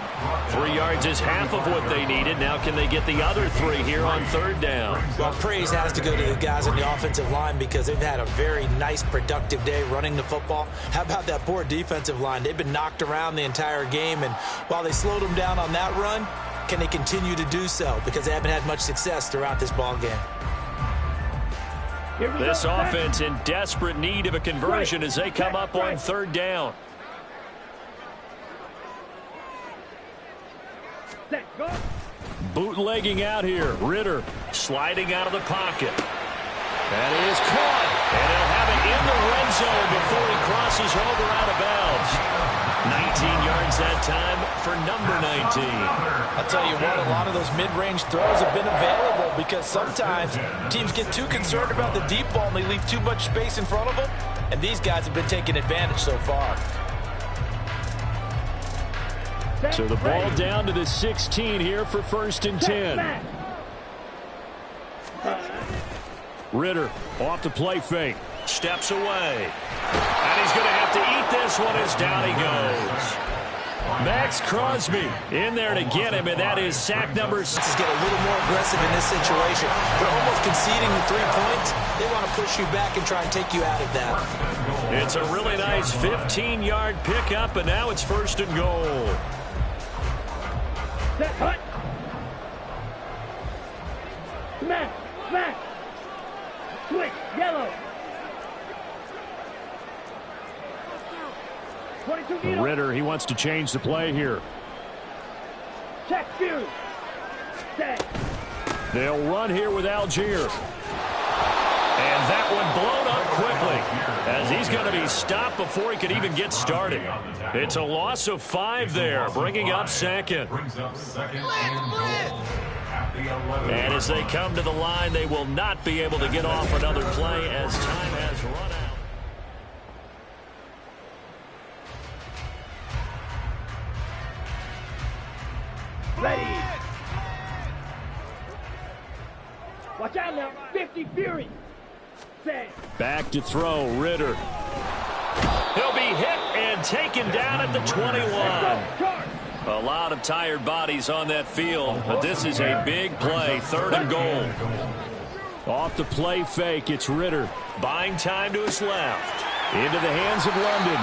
3 yards is half of what they needed. Now can they get the other 3 here on 3rd down? Well, praise has to go to the guys on the offensive line because they've had a very nice, productive day running the football. How about that poor defensive line? They've been knocked around the entire game, and while they slowed them down on that run, can they continue to do so? Because they haven't had much success throughout this ball game. This offense in desperate need of a conversion as they come up on 3rd down. Bootlegging out here. Ritter sliding out of the pocket. That is caught. And he'll have it in the red zone before he crosses over out of bounds. 19 yards that time for number 19. I'll tell you what, a lot of those mid-range throws have been available because sometimes teams get too concerned about the deep ball and they leave too much space in front of them. And these guys have been taking advantage so far. So the ball down to the 16 here for 1st and 10. Ritter off the play fake. Steps away. And he's going to have to eat this one as down he goes. Max Crosby in there to get him, and that is sack number 6. Let's get a little more aggressive in this situation. They're almost conceding the 3 points. They want to push you back and try and take you out of that. It's a really nice 15-yard pickup, and now it's 1st and goal. Set, hut. Smash, smash. Switch, yellow. 22 Ritter, he wants to change the play here. Check, Fury. Set. They'll run here with Algier. And that one blown up quickly as he's going to be stopped before he could even get started. It's a loss of 5 there, bringing up 2nd. And as they come to the line, they will not be able to get off another play as time has run out. Ready. Watch out now. 50 Fury. Set. Back to throw, Ritter. He'll be hit and taken down at the 21. A lot of tired bodies on that field, but this is a big play, 3rd and goal. Off the play fake, it's Ritter. Buying time to his left. Into the hands of London.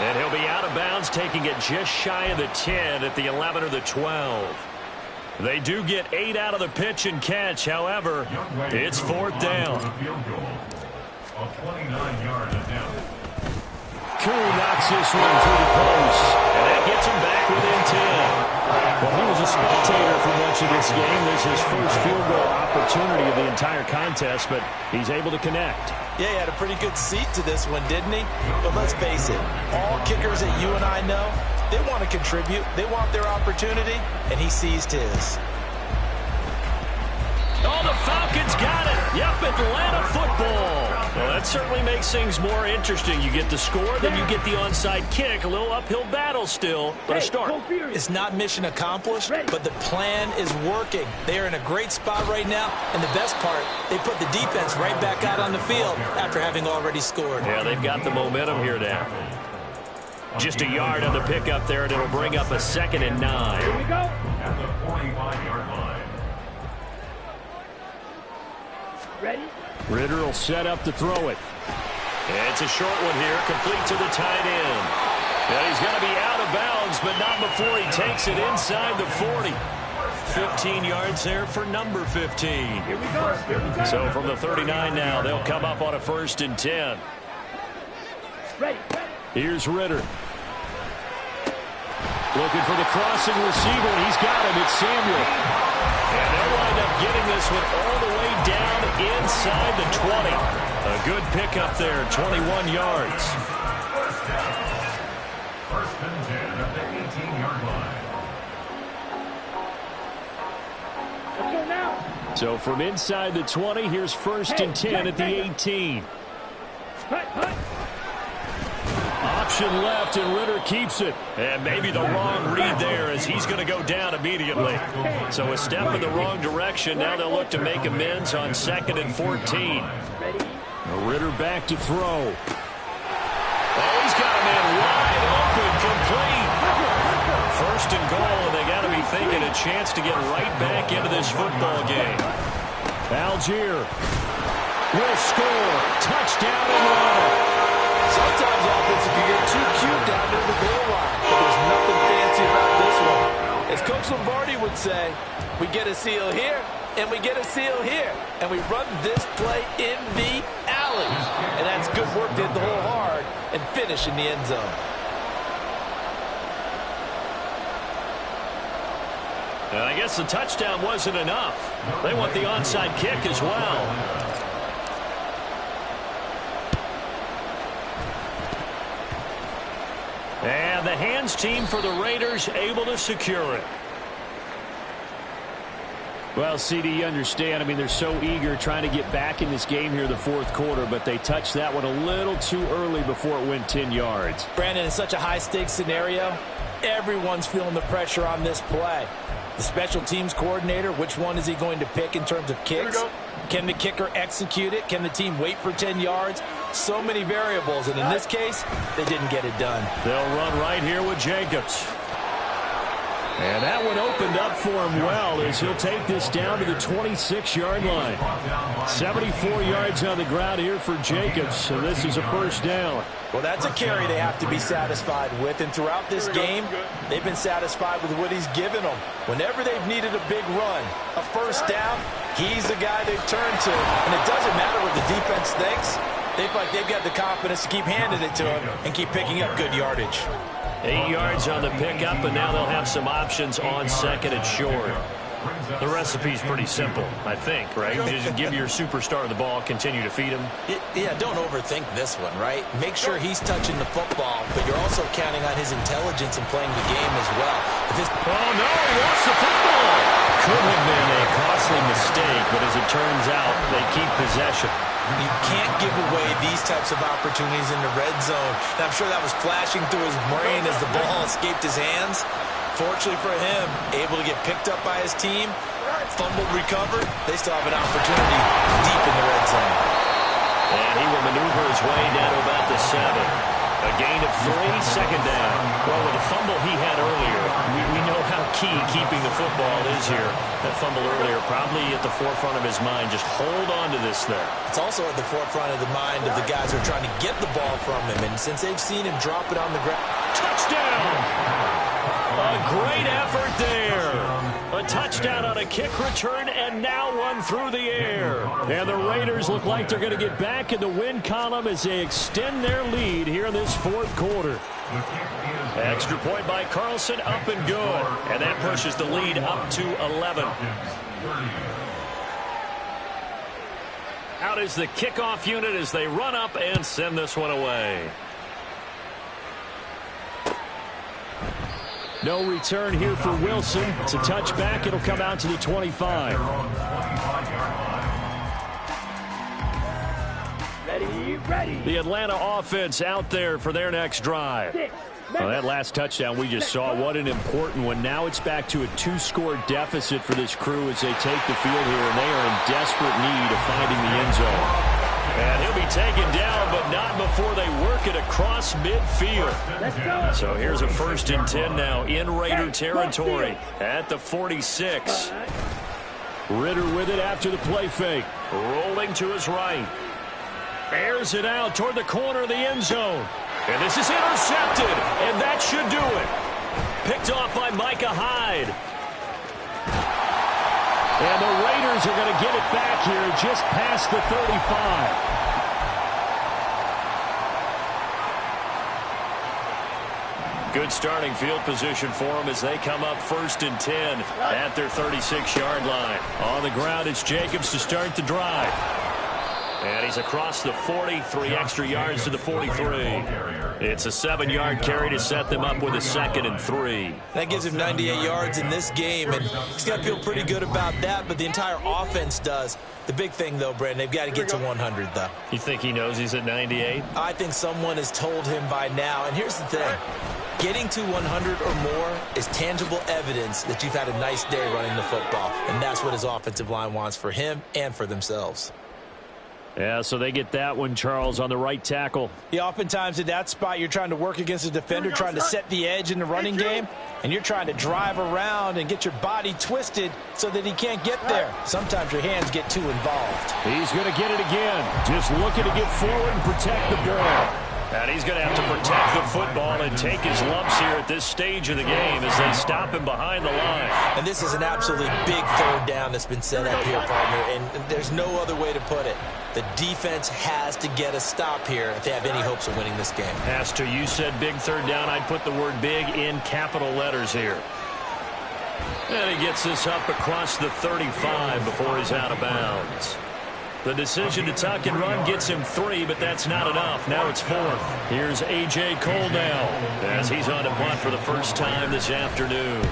And he'll be out of bounds, taking it just shy of the 10 at the 11 or the 12. They do get 8 out of the pitch and catch. However, it's 4th down. Koo knocks this one through the post. And that gets him back within 10. Well, he was a spectator for much of this game. This is his first field goal opportunity of the entire contest, but he's able to connect. Yeah, he had a pretty good seat to this one, didn't he? But let's face it, all kickers that you and I know, they want to contribute. They want their opportunity, and he seized his. Oh, the Falcons got it. Yep, Atlanta football. Well, that certainly makes things more interesting. You get the score, then you get the onside kick. A little uphill battle still, but a start. It's not mission accomplished, but the plan is working. They are in a great spot right now, and the best part, they put the defense right back out on the field after having already scored. Yeah, they've got the momentum here now. Just a yard on the pickup there, and it'll bring up a 2nd and 9. Here we go. At the 45-yard line. Ready? Ritter will set up to throw it. It's a short one here, complete to the tight end. And he's going to be out of bounds, but not before he takes it inside the 40. 15 yards there for number 15. Here we go. Here we go. So from the 39 now, they'll come up on a 1st and 10. Ready. Here's Ritter. Looking for the crossing receiver, and he's got him. It's Samuel. And they'll wind up getting this one all the way down inside the 20. A good pickup there, 21 yards. First down. 1st and 10 at the 18-yard line. Let's go now. So from inside the 20, here's 1st and 10 at the 18. Hut, hut. Option left, and Ritter keeps it. And maybe the wrong read there as he's going to go down immediately. So a step in the wrong direction. Now they'll look to make amends on 2nd and 14. Ready? Ritter back to throw. Oh, he's got a man wide open, complete. 1st and goal, and they got to be thinking a chance to get right back into this football game. Algier will score. Touchdown and run. Sometimes offensive can get too cute down near the goal line, but there's nothing fancy about this one. As Coach Lombardi would say, we get a seal here, and we get a seal here, and we run this play in the alley. And that's good work to hit the hole hard and finish in the end zone. And I guess the touchdown wasn't enough. They want the onside kick as well. And the hands team for the Raiders able to secure it. Well, CD, you understand. I mean, they're so eager trying to get back in this game here in the 4th quarter, but they touched that one a little too early before it went 10 yards. Brandon, in such a high-stakes scenario, everyone's feeling the pressure on this play. The special teams coordinator, which one is he going to pick in terms of kicks? Can the kicker execute it? Can the team wait for 10 yards? So many variables, and in this case, they didn't get it done. They'll run right here with Jacobs. And that one opened up for him well as he'll take this down to the 26-yard line. 74 yards on the ground here for Jacobs, so this is a 1st down. Well, that's a carry they have to be satisfied with, and throughout this game, they've been satisfied with what he's given them. Whenever they've needed a big run, a 1st down, he's the guy they've turned to. And it doesn't matter what the defense thinks. They feel like they've got the confidence to keep handing it to him and keep picking up good yardage. 8 yards on the pickup, and now they'll have some options on 2nd and short. The recipe's pretty simple, I think, right? Just give your superstar the ball, continue to feed him. Yeah, don't overthink this one, right? Make sure he's touching the football, but you're also counting on his intelligence in playing the game as well. Oh, no, he lost the football. Could have been a costly mistake, but as it turns out, they keep possession. You can't give away these types of opportunities in the red zone. And I'm sure that was flashing through his brain as the ball escaped his hands. Fortunately for him, able to get picked up by his team, fumbled, recovered. They still have an opportunity deep in the red zone. And he will maneuver his way down to about the 7. A gain of 3, 2nd down. Well, with the fumble he had earlier, we know how key keeping the football is here. That fumble earlier probably at the forefront of his mind. Just hold on to this thing. It's also at the forefront of the mind of the guys who are trying to get the ball from him. And since they've seen him drop it on the ground. Touchdown! A great effort there. A touchdown on a kick return, and now one through the air. And the Raiders look like they're going to get back in the win column as they extend their lead here in this 4th quarter. Extra point by Carlson, up and good. And that pushes the lead up to 11. Out is the kickoff unit as they run up and send this one away. No return here for Wilson. It's a touchback. It'll come out to the 25. Ready? The Atlanta offense out there for their next drive. Well, that last touchdown we just saw, what an important one. Now it's back to a 2-score deficit for this crew as they take the field here, and they are in desperate need of finding the end zone. And he'll be taken down, but not before they work it across midfield. So here's a 1st and 10 now in Raider territory at the 46. Ridder with it after the play fake. Rolling to his right. Airs it out toward the corner of the end zone. And this is intercepted, and that should do it. Picked off by Micah Hyde. And the Raiders are going to get it back here just past the 35. Good starting field position for them as they come up 1st and 10 at their 36-yard line. On the ground, it's Jacobs to start the drive. And he's across the 40, 3 extra yards to the 43. It's a 7-yard carry to set them up with a 2nd and 3. That gives him 98 yards in this game, and he's got to feel pretty good about that, but the entire offense does. The big thing, though, Brandon, they've got to get to 100, though. You think he knows he's at 98? I think someone has told him by now, and here's the thing. Getting to 100 or more is tangible evidence that you've had a nice day running the football, and that's what his offensive line wants for him and for themselves. Yeah, so they get that one, Charles, on the right tackle. Yeah, oftentimes in that spot, you're trying to work against a defender, trying to set the edge in the running game, and you're trying to drive around and get your body twisted so that he can't get there. Sometimes your hands get too involved. He's going to get it again. Just looking to get forward and protect the ball. And he's going to have to protect the football and take his lumps here at this stage of the game as they stop him behind the line. And this is an absolutely big 3rd down that's been set up here, partner, and there's no other way to put it. The defense has to get a stop here if they have any hopes of winning this game. Has to. You said big 3rd down. I'd put the word big in capital letters here. And he gets this up across the 35 before he's out of bounds. The decision to tuck and run gets him 3, but that's not enough. Now it's 4th. Here's A.J. Cole now as he's on to punt for the first time this afternoon.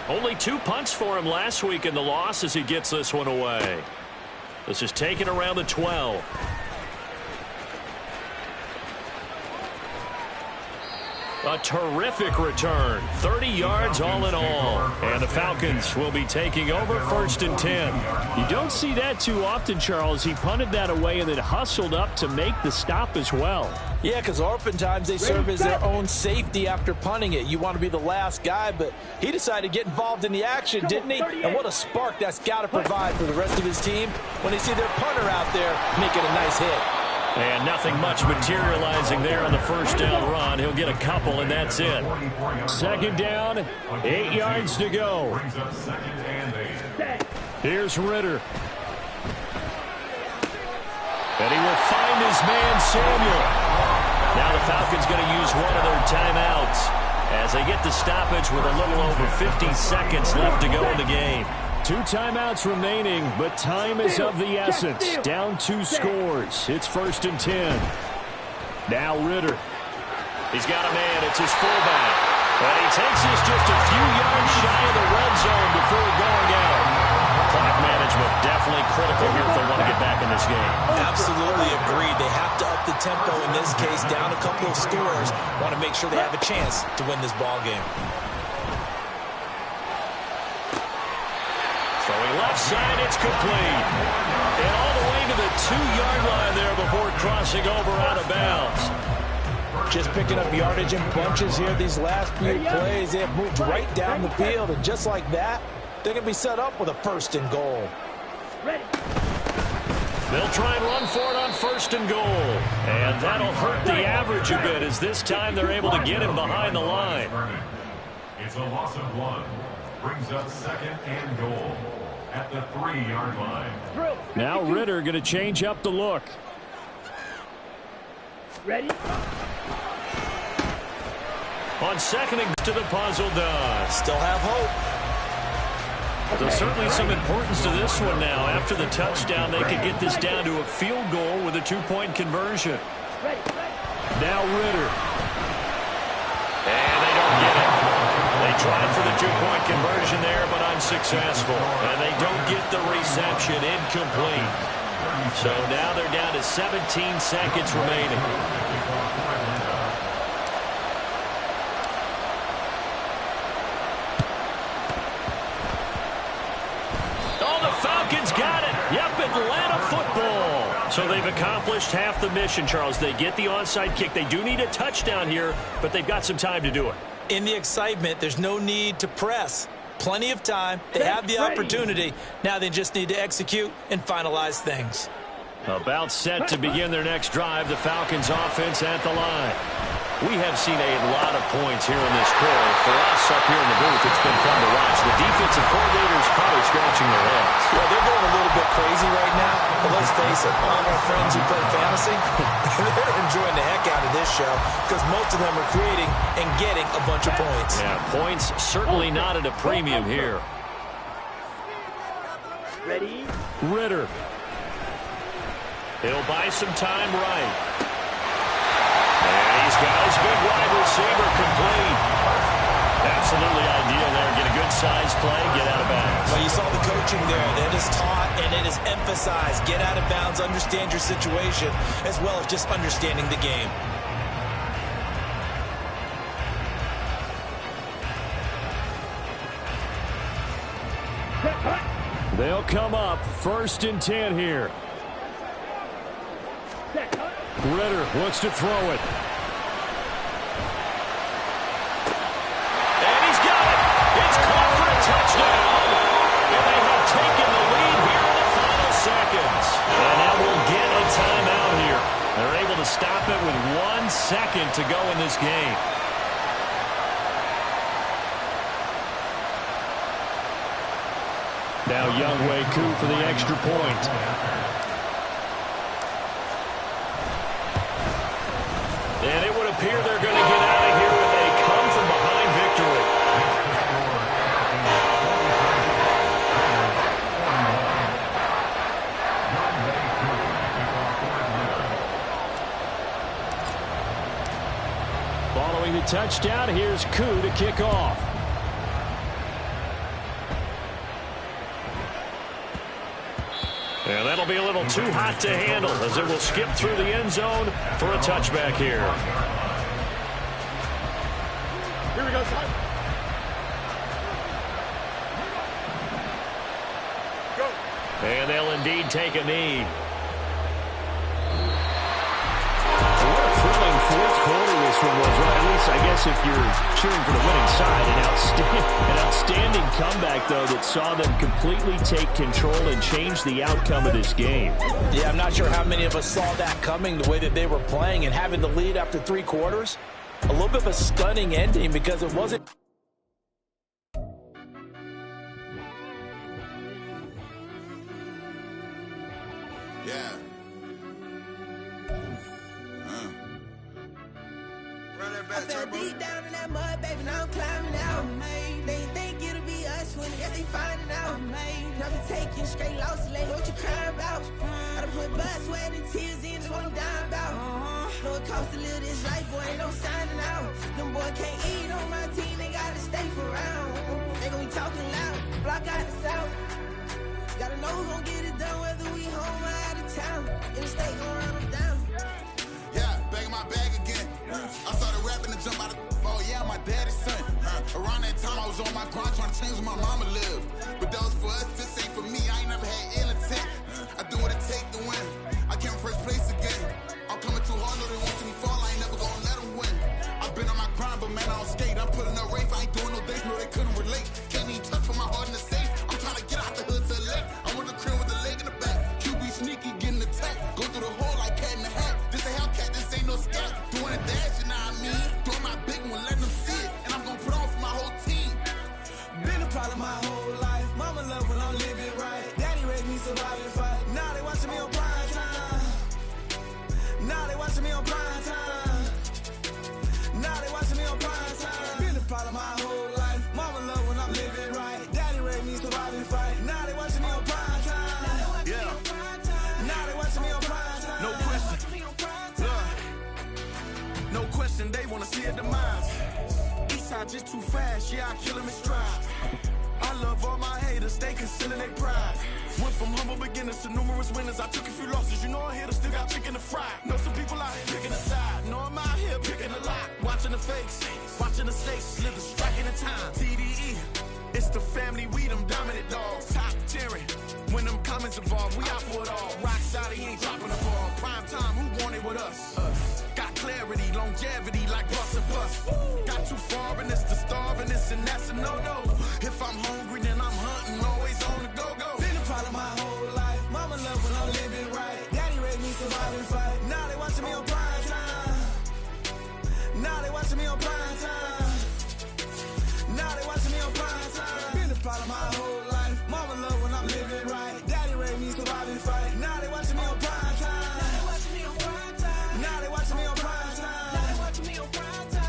Only 2 punts for him last week in the loss as he gets this one away. This is taken around the 12. A terrific return. 30 yards all in all. And the Falcons will be taking over 1st and 10. You don't see that too often, Charles. He punted that away and then hustled up to make the stop as well. Yeah, because oftentimes they serve as their own safety after punting it. You want to be the last guy, but he decided to get involved in the action, didn't he? And what a spark that's got to provide for the rest of his team when they see their punter out there making a nice hit. And nothing much materializing there on the 1st down run. He'll get a couple, and that's it. 2nd down, 8 yards to go. Here's Ridder. And he will find his man, Samuel. Now the Falcons going to use one of their timeouts as they get the stoppage with a little over 50 seconds left to go in the game. 2 timeouts remaining, but time is of the essence. Down 2 scores. It's 1st and 10. Now Ridder. He's got a man. It's his fullback. And he takes this just a few yards shy of the red zone before going out. Clock management definitely critical here if they want to get back in this game. Absolutely agreed. They have to up the tempo in this case, down a couple of scores. Want to make sure they have a chance to win this ball game. Throwing left side, it's complete. And all the way to the 2-yard line there before crossing over out of bounds. Just picking up yardage in bunches here these last few plays. They have moved right down the field, and just like that, they're going to be set up with a 1st and goal. They'll try and run for it on 1st and goal. And that'll hurt the average a bit as this time they're able to get him behind the line. It's a loss of 1. Brings up 2nd and goal at the 3-yard line. Now Ridder going to change up the look. Ready? On 2nd and to the puzzle does. Still have hope. There's certainly some importance to this one now. After the touchdown, they could get this down to a field goal with a 2-point conversion. Now Ridder. And they don't get it. They tried for the 2-point conversion there, but unsuccessful. And they don't get the reception. Incomplete. So now they're down to 17 seconds remaining. Oh, the Falcons got it. Yep, Atlanta football. So they've accomplished half the mission, Charles. They get the onside kick. They do need a touchdown here, but they've got some time to do it. In the excitement, there's no need to press. Plenty of time. They have the opportunity. Now they just need to execute and finalize things. About set to begin their next drive, the Falcons offense at the line. We have seen a lot of points here in this quarter. For us up here in the booth, it's been fun to watch. The defensive coordinators probably scratching their heads. Yeah, they're going a little bit crazy right now. But let's face it, all of our friends who play fantasy, they're enjoying the heck out of this show because most of them are creating and getting a bunch of points. Yeah, points certainly not at a premium here. Ready? Ritter. He'll buy some time right. And he's got his big wide receiver complete. Absolutely ideal there. Get a good size play, get out of bounds. Well, you saw the coaching there. That is taught and it is emphasized. Get out of bounds, understand your situation, as well as just understanding the game. They'll come up 1st and 10 here. Ritter looks to throw it. And he's got it. It's caught for a touchdown. And they have taken the lead here in the final seconds. And now we'll get a timeout here. They're able to stop it with 1 second to go in this game. Now Younghoe Koo for the extra point. And it would appear they're going to get out of here with a come-from-behind victory. Following the touchdown, here's Koo to kick off. And that'll be a little too hot to handle as it will skip through the end zone for a touchback here. Here we go, son. Go. And they'll indeed take a knee. What a thrilling fourth quarter this one was, right? At least, I guess, if you're cheering for the winning side. An outstanding comeback, though, that saw them completely take control and change the outcome of this game. Yeah, I'm not sure how many of us saw that coming, the way that they were playing and having the lead after 3 quarters. A little bit of a stunning ending because it wasn't... Yeah. Run that back, Turbo. Deep down in that mud, baby, now I'm climbing out. They think it'll be us when they finding out. I've been taking straight losses lately. What you crying about? I done put blood, sweat, and tears in. That's what I'm dying about. Know it costs to live this life, boy, ain't no signing out. Them boy can't eat on my team, they gotta stay for round. They gon' be talking loud, block out the south. Gotta know who's gon' get it done, whether we home or out of town. In the state, gon' run them down. Yeah, back in my bag again. I started rapping to jump out of oh yeah, my daddy's son. Around that time I was on my grind trying to change where my mama lived. But that was for us, this ain't for me. I ain't never had ill intent. I do what it take to win. I came first place again. I'm coming too hard, know they want me fall. I ain't never gonna let them win. I've been on my grind, but man, I don't skate. I'm putting up rape, I ain't doing no days, no they couldn't relate. Can't even touch for my heart in the safe. I'm trying to get out the hood to the lake. I want the crib with the leg in the back. QB sneaky, getting attacked. Go through the hole like cat in the hat. This a Hellcat, this ain't no scat. Doing a dash, you know what I mean? Doing my big one, let them see it. And I'm gonna put on for my whole team. Been a problem my whole life. Mama love when I'm living right. Daddy raised me survive and fight. Now they watching me on prime time. Now they watching me on prime time. Now they watching me on prime time. Been a problem my whole life. Mama love when I'm living right. Daddy raised me survive and fight. Now they watching me on prime time. Yeah. Now they watching me on prime time. No question. No question, they wanna see a demise. Eastside just too fast, yeah, I kill him in stride. I love all my haters. hitters stay concealing their pride. Went from humble beginners to numerous winners. I took a few losses, you know a hitter still got chicken to fry. Know some people out here picking a side. Know I'm out here picking a lot. Watching the fakes, watching the stakes, slither, striking the time. TDE, it's the family, we them dominant dogs. Top tiering, when them comments involved, we out for it all. Rock solid, he ain't dropping the ball. Prime time, who want it with us? Got clarity, longevity like bus and bus. Got too far and it's the starving, this and that's a no-no. If I'm hungry, then I'm hunting, always on the go-go. Been a problem my whole life. Mama love when I'm living right. Daddy raised me surviving fight. Now they watching me on prime time. Now they watching me on prime time. Now they watching me on prime time. Been a problem my whole life. Mama love when I'm living right. Daddy raised me surviving fight. Now they watching me on prime time. Now they watching me on prime time. Now they watching me on prime time. Now they watching me on prime time.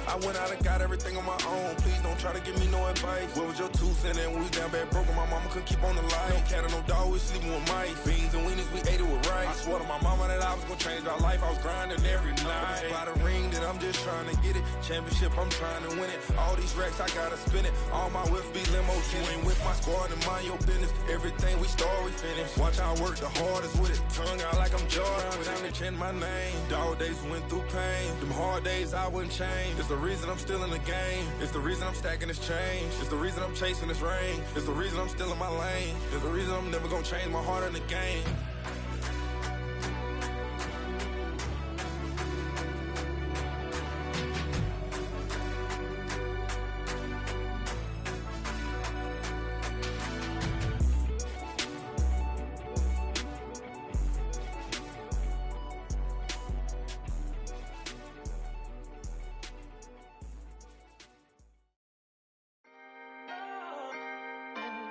I went out and got everything on my own. Please don't try to give me no advice. What was your 2 cents and when we was down bad broke and my mama couldn't keep on the light? No cat or no dog, we sleeping with mice. Beans and weenies, we ate it with rice. I swore to my mama that I was gonna change our life. I was grinding every night. By the ring that I'm just trying to get it. Championship, I'm trying to win it. All these racks, I gotta spin it. All my whips be limo. You ain't with my squad and mind your business. Everything we start, we finish. Watch how I work the hardest with it. Tongue out like I'm Jordan. Without me change my name. Dog days went through pain. Them hard days I wouldn't change. It's the reason I'm still in the game. It's the reason I'm stacking this change. It's the reason I'm chasing this rain. It's the reason I'm still in my lane. It's the reason I'm never gonna change my heart in the game.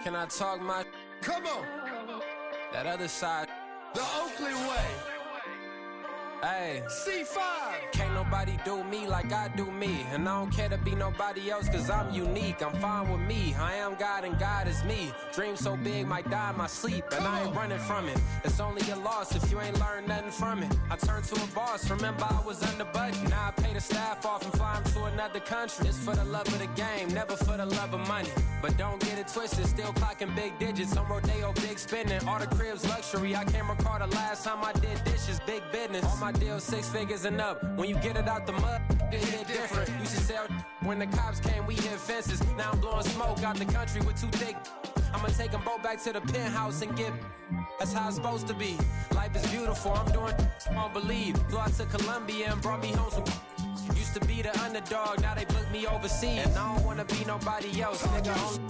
Can I talk my? Come on. That other side. The Oakland way. Hey. C5. Can't nobody do me like I do me. And I don't care to be nobody else cause I'm unique. I'm fine with me. I am God and God is me. Dream so big might die in my sleep. And I ain't running from it. It's only a loss if you ain't learned nothing from it. I turned to a boss. Remember I was under budget. Now I pay the staff off and fly them to another country. It's for the love of the game, never for the love of money. But don't get it twisted, still clocking big digits. On Rodeo, big spending. All the cribs luxury. I can't recall the last time I did dishes. Big business. All my deals 6 figures and up. When you get it out the mud, it hit different. Used to sell when the cops came, we hit fences. Now I'm blowing smoke out the country with 2 thick. I'ma take them both back to the penthouse and get. That's how it's supposed to be. Life is beautiful, I'm doing I don't believe. Flew out to Colombia and brought me home some. Used to be the underdog, now they book me overseas. And I don't wanna be nobody else, nigga.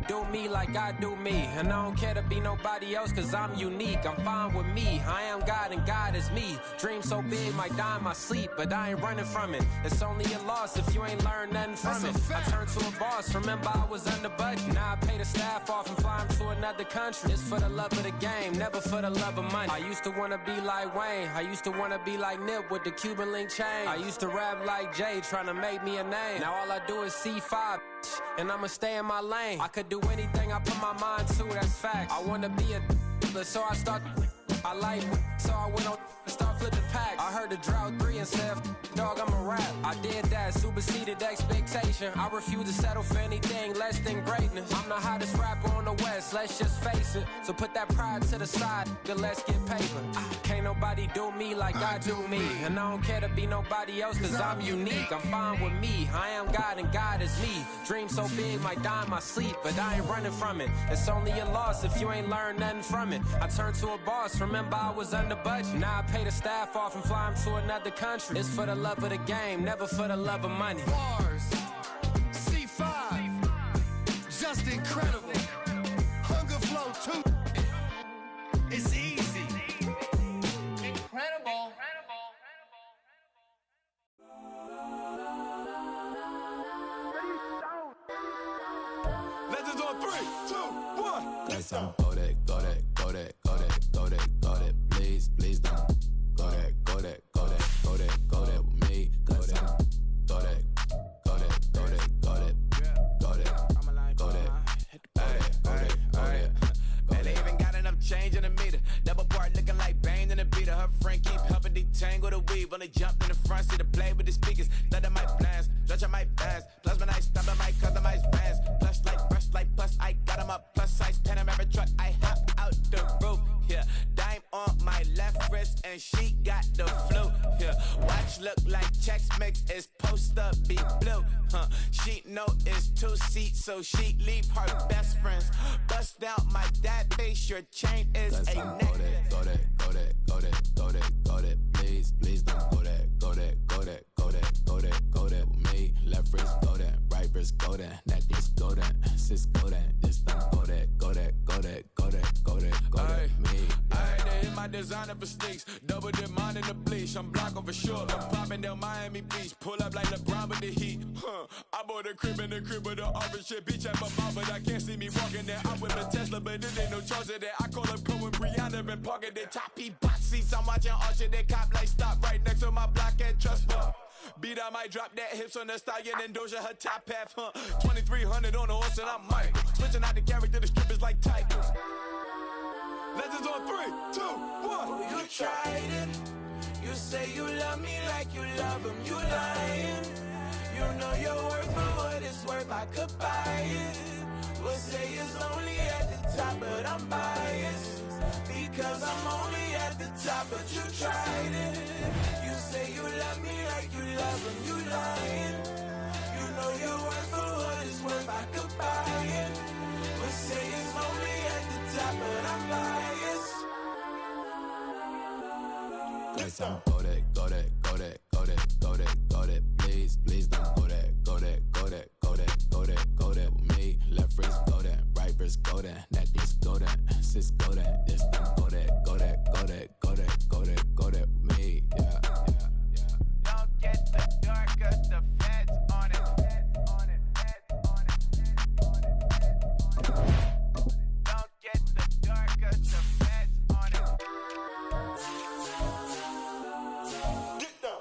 Do me like I do me. And I don't care to be nobody else cause I'm unique. I'm fine with me. I am God and God is me. Dream so big might die in my sleep, but I ain't running from it. It's only a loss if you ain't learned nothing from it. I turned to a boss. Remember I was under budget. Now I pay the staff off and fly them to another country. It's for the love of the game, never for the love of money. I used to wanna be like Wayne. I used to wanna be like Nip with the Cuban link chain. I used to rap like Jay trying to make me a name. Now all I do is C5 and I'ma stay in my lane. I could do anything I put my mind to, that's facts. I wanna be a so I start. I like so I went on and start flipping packs. I heard the drought 3 and said, dog, I'm a rap. I did that, superseded expectation. I refuse to settle for anything less than greatness. I'm the hottest rapper on the West, let's just face it. So put that pride to the side, then let's get paper. Can't nobody do me like I do me. And I don't care to be nobody else cause I'm unique. I'm fine with me, I am God and God is me. Dream so big might die in my sleep, but I ain't running from it. It's only a loss if you ain't learned nothing from it. I turned to a boss, remember I was under budget. Now I pay the staff off and fly them to another country. It's for the love of the game, never for the love of money. Bars. C5. Just incredible. Hunger Flow 2. It's easy. Incredible. Legends on 3, 2, 1. Yes, I'm go that, go that, go that, go that, go that, go that. Please, please don't. Go that, go that, go that, go that, go that with me. Go that, go that, go that, go that, go that, go that, go that. Man, they even got enough change in the meter. Double part looking like Bane in the beater. Her friend keep helping detangle the weave. When they jumped in the front seat to play with the speakers. Let them might blast, judge I might pass. Plus when I stop, I might customize bands. Plush like brush like post up, be blue. She know it's 2 seats, so she leave her best friends. Bust out my dad face, your chain is a necklace. Go that, go that, go that, go that, go that. Please, please don't go that, go that, go that, go that, go that, go that with me. Left wrist, go that, right wrist, go that, necklace, go that, sis, go that, this don't go that, go that, go that, go that, go that, go that, me. I had to hit my designer for sneaks, double dip mine in the bleach. I'm blocking for sure, I'm popping down Miami Beach, pull up like LeBron with the heat. I bought a crib in the crib with the office shit, bitch at my mouth, but I can't see me walking there. I'm with a Tesla, but there ain't no charge of that. I call up Cohen, Brianna, and parking the top box seats. I'm watching Archer, they cop like stop right next to my block at Trust Bar. Beat, I might drop that hips on the stallion and Doja her top half, 2300 on the horse and I'm Mike. Switching out the character, the strippers like Tigers. Legends on 3, 2, 1. You tried it. You say you love me like you love him. You lying. You know your worth for what it's worth. I could buy it. We'll say it's only at the top, but I'm biased because I'm only at the top. But you tried it. You say you love me like you love him. You lying. You know your worth for what it's worth. I could buy it. We'll say it's only at the top, but I'm biased. Go that, go that, go that, go that, go that, go that. Please, please don't go that, go that, go that, go that, go that, go that with me. Left wrist, go that, right wrist, go that, necklace, go that, sis, go that, this don't go that, go that, go that, go that, go that, go that with me. Yeah, yeah, yeah. Don't get the dark, cause the feds on it. Don't get the dark, cause the feds on it. Get down.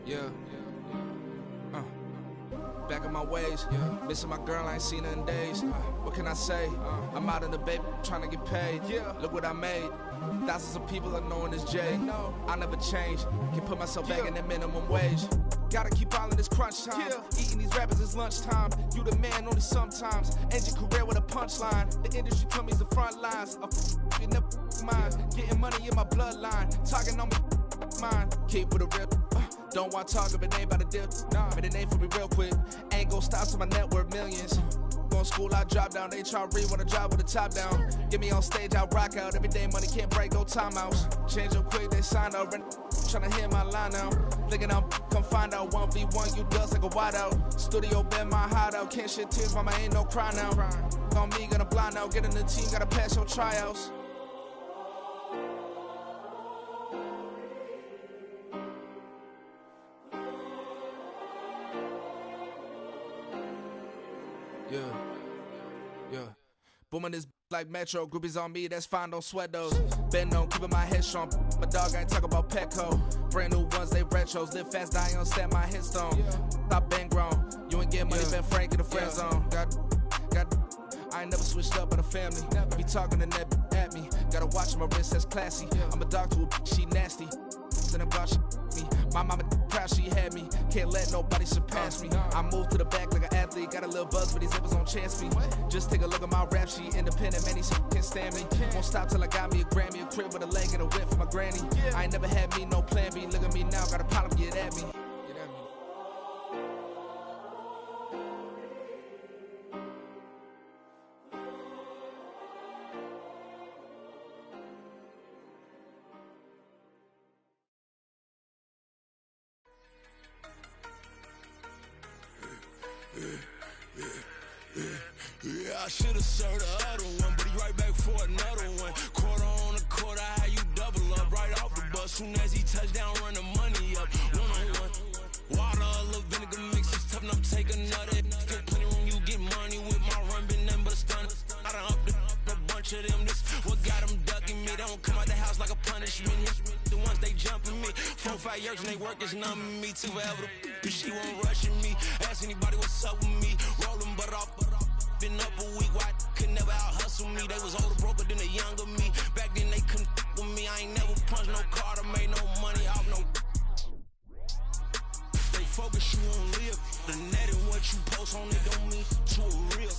Yeah. Back in my ways. Missing my girl, I ain't seen her in days. What can I say? I'm out in the baby, trying to get paid. Look what I made. Thousands of people are knowing this Jay. I never change. Can put myself back in that minimum wage. Gotta keep all in this crunch time. Eating these rappers is lunchtime. You the man only sometimes. End your career with a punchline. The industry told me it's the front lines. You never mine. Getting money in my bloodline. Talking on me mine. Keep with a rip. Don't want talk if it ain't about the dip. Made a name for me real quick. Ain't gon' stop till my net worth millions. Going school, I drop down. They try to read when I drop with the top down. Get me on stage, I rock out. Every day money can't break, no timeouts. Change up quick, they sign up. Tryna hear my line now. Thinking I'm come find out 1v1, you dust like a wide out. Studio been my hideout. Can't shed tears, mama ain't no cry now. On me, gonna blind out. Get in the team, gotta pass your tryouts. Yeah. Booming this like Metro, groupies on me, that's fine, don't sweat those. Been on, keeping my head strong. My dog ain't talk about Petco. Brand new ones, they retros. Live fast, die on set, my headstone. Stop been grown. You ain't getting money, been Frank in the friend zone. Got. I ain't never switched up on the family. Be talking to that at me. Gotta watch my wrist, that's classy. I'm a dog to a she nasty. Then I'm about me. My mama proud she had me. Can't let nobody surpass me. I moved to the back like an athlete. Got a little buzz for these zippers on chance me. Just take a look at my rap sheet. Independent, man, these can't stand me. Won't stop till I got me a Grammy, a crib with a leg and a whip for my granny. I ain't never had me no plan B. Look at me now, got a problem, get at me. Yeah, I should've served the other one, but he right back for another one. Quarter on a quarter, how you double up right off the bus. Soon as he touch down, run the money up. One-on-one. Water, a little vinegar mix, it's tough enough to take another. Still plenty room, you get money with my run, been nothing but a stun. I done up a bunch of them, this what got them ducking me. They don't come out the house like a punishment. The ones they jumping me. 4-5 years and they work is numbing me. Too forever, she won't rushing me. Ask anybody what's up with me. Rolling butt off. Been up a week, why could never out hustle me? They was older, broker than the younger me. Back then they couldn't with me. I ain't never punched no card or made no money off no. They focus you on live. The net and what you post on it don't mean to a real.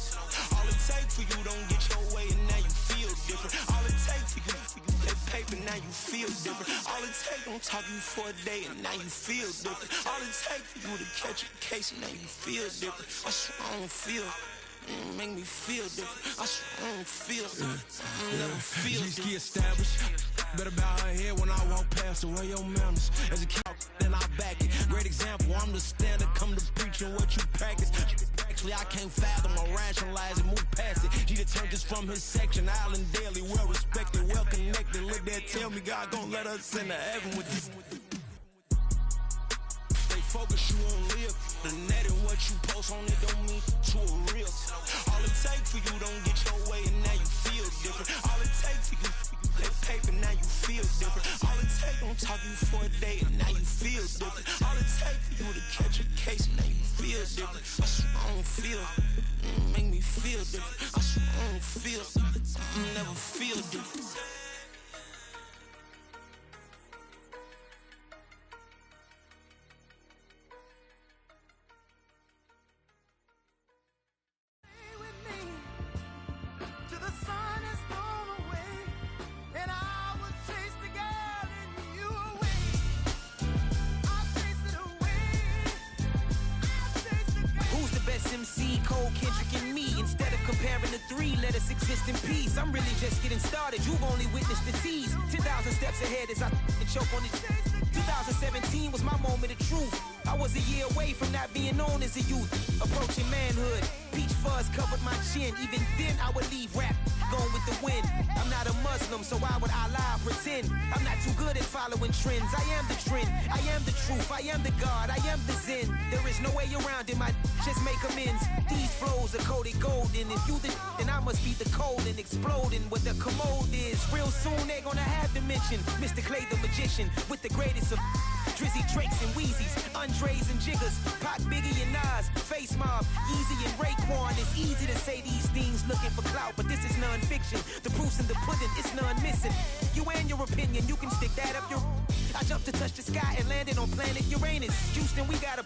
All it take for you don't get your way and now you feel different. All it take for you that paper now you feel different. All it take don't talk you for a day and now you feel different. All it take for you to catch a case and now you feel different. I swear I don't feel. Make me feel different. I swear I don't feel. Never feel. G-ski established. Better bow her head when I walk past her. Where your manners? As a kid, then I back it. Great example. I'm the standard. Come to preaching what you practice. Actually, I can't fathom or rationalize it. Move past it. She determined just from his section. Island Daily, well respected, well connected. Look there, tell me God gon' let us into heaven with this. Focus you on live. The net and what you post on it don't mean to a real. All it take for you don't get your way and now you feel different. All it take for you that paper now you feel different. All it take don't talk you for a day and now you feel different. All it take for you to catch a case and now you feel different. I swear I don't feel. Make me feel different. I swear I don't feel. Never feel different. MC, Cole, Kendrick, and me. Instead of comparing the three, let us exist in peace. I'm really just getting started. You've only witnessed the tease. 10,000 steps ahead as I choke on it. 2017 was my moment of truth. I was a year away from not being known as a youth. Approaching manhood. Peach fuzz covered my chin. Even then, I would leave rap going with the wind. I'm not a Muslim, so why would I lie or pretend? I'm not too good at following trends. I am the trend. I am the truth. I am the God. I am the Zen. There is no way around it. My just make amends. These flows are coated golden. If you the then I must be the cold and exploding. What the commode is. Real soon they're gonna have to mention Mr. Clay the magician with the greatest of Drizzy, Drakes, and Wheezies, Andres and Jiggers, Pac, Biggie, and Nas, Face Mob, Easy and Raekwon. It's easy to say these things looking for clout, but this is non-fiction. The proof's in the pudding, it's none missing. You and your opinion, you can stick that up your... I jumped to touch the sky and landed on planet Uranus. Houston, we got a...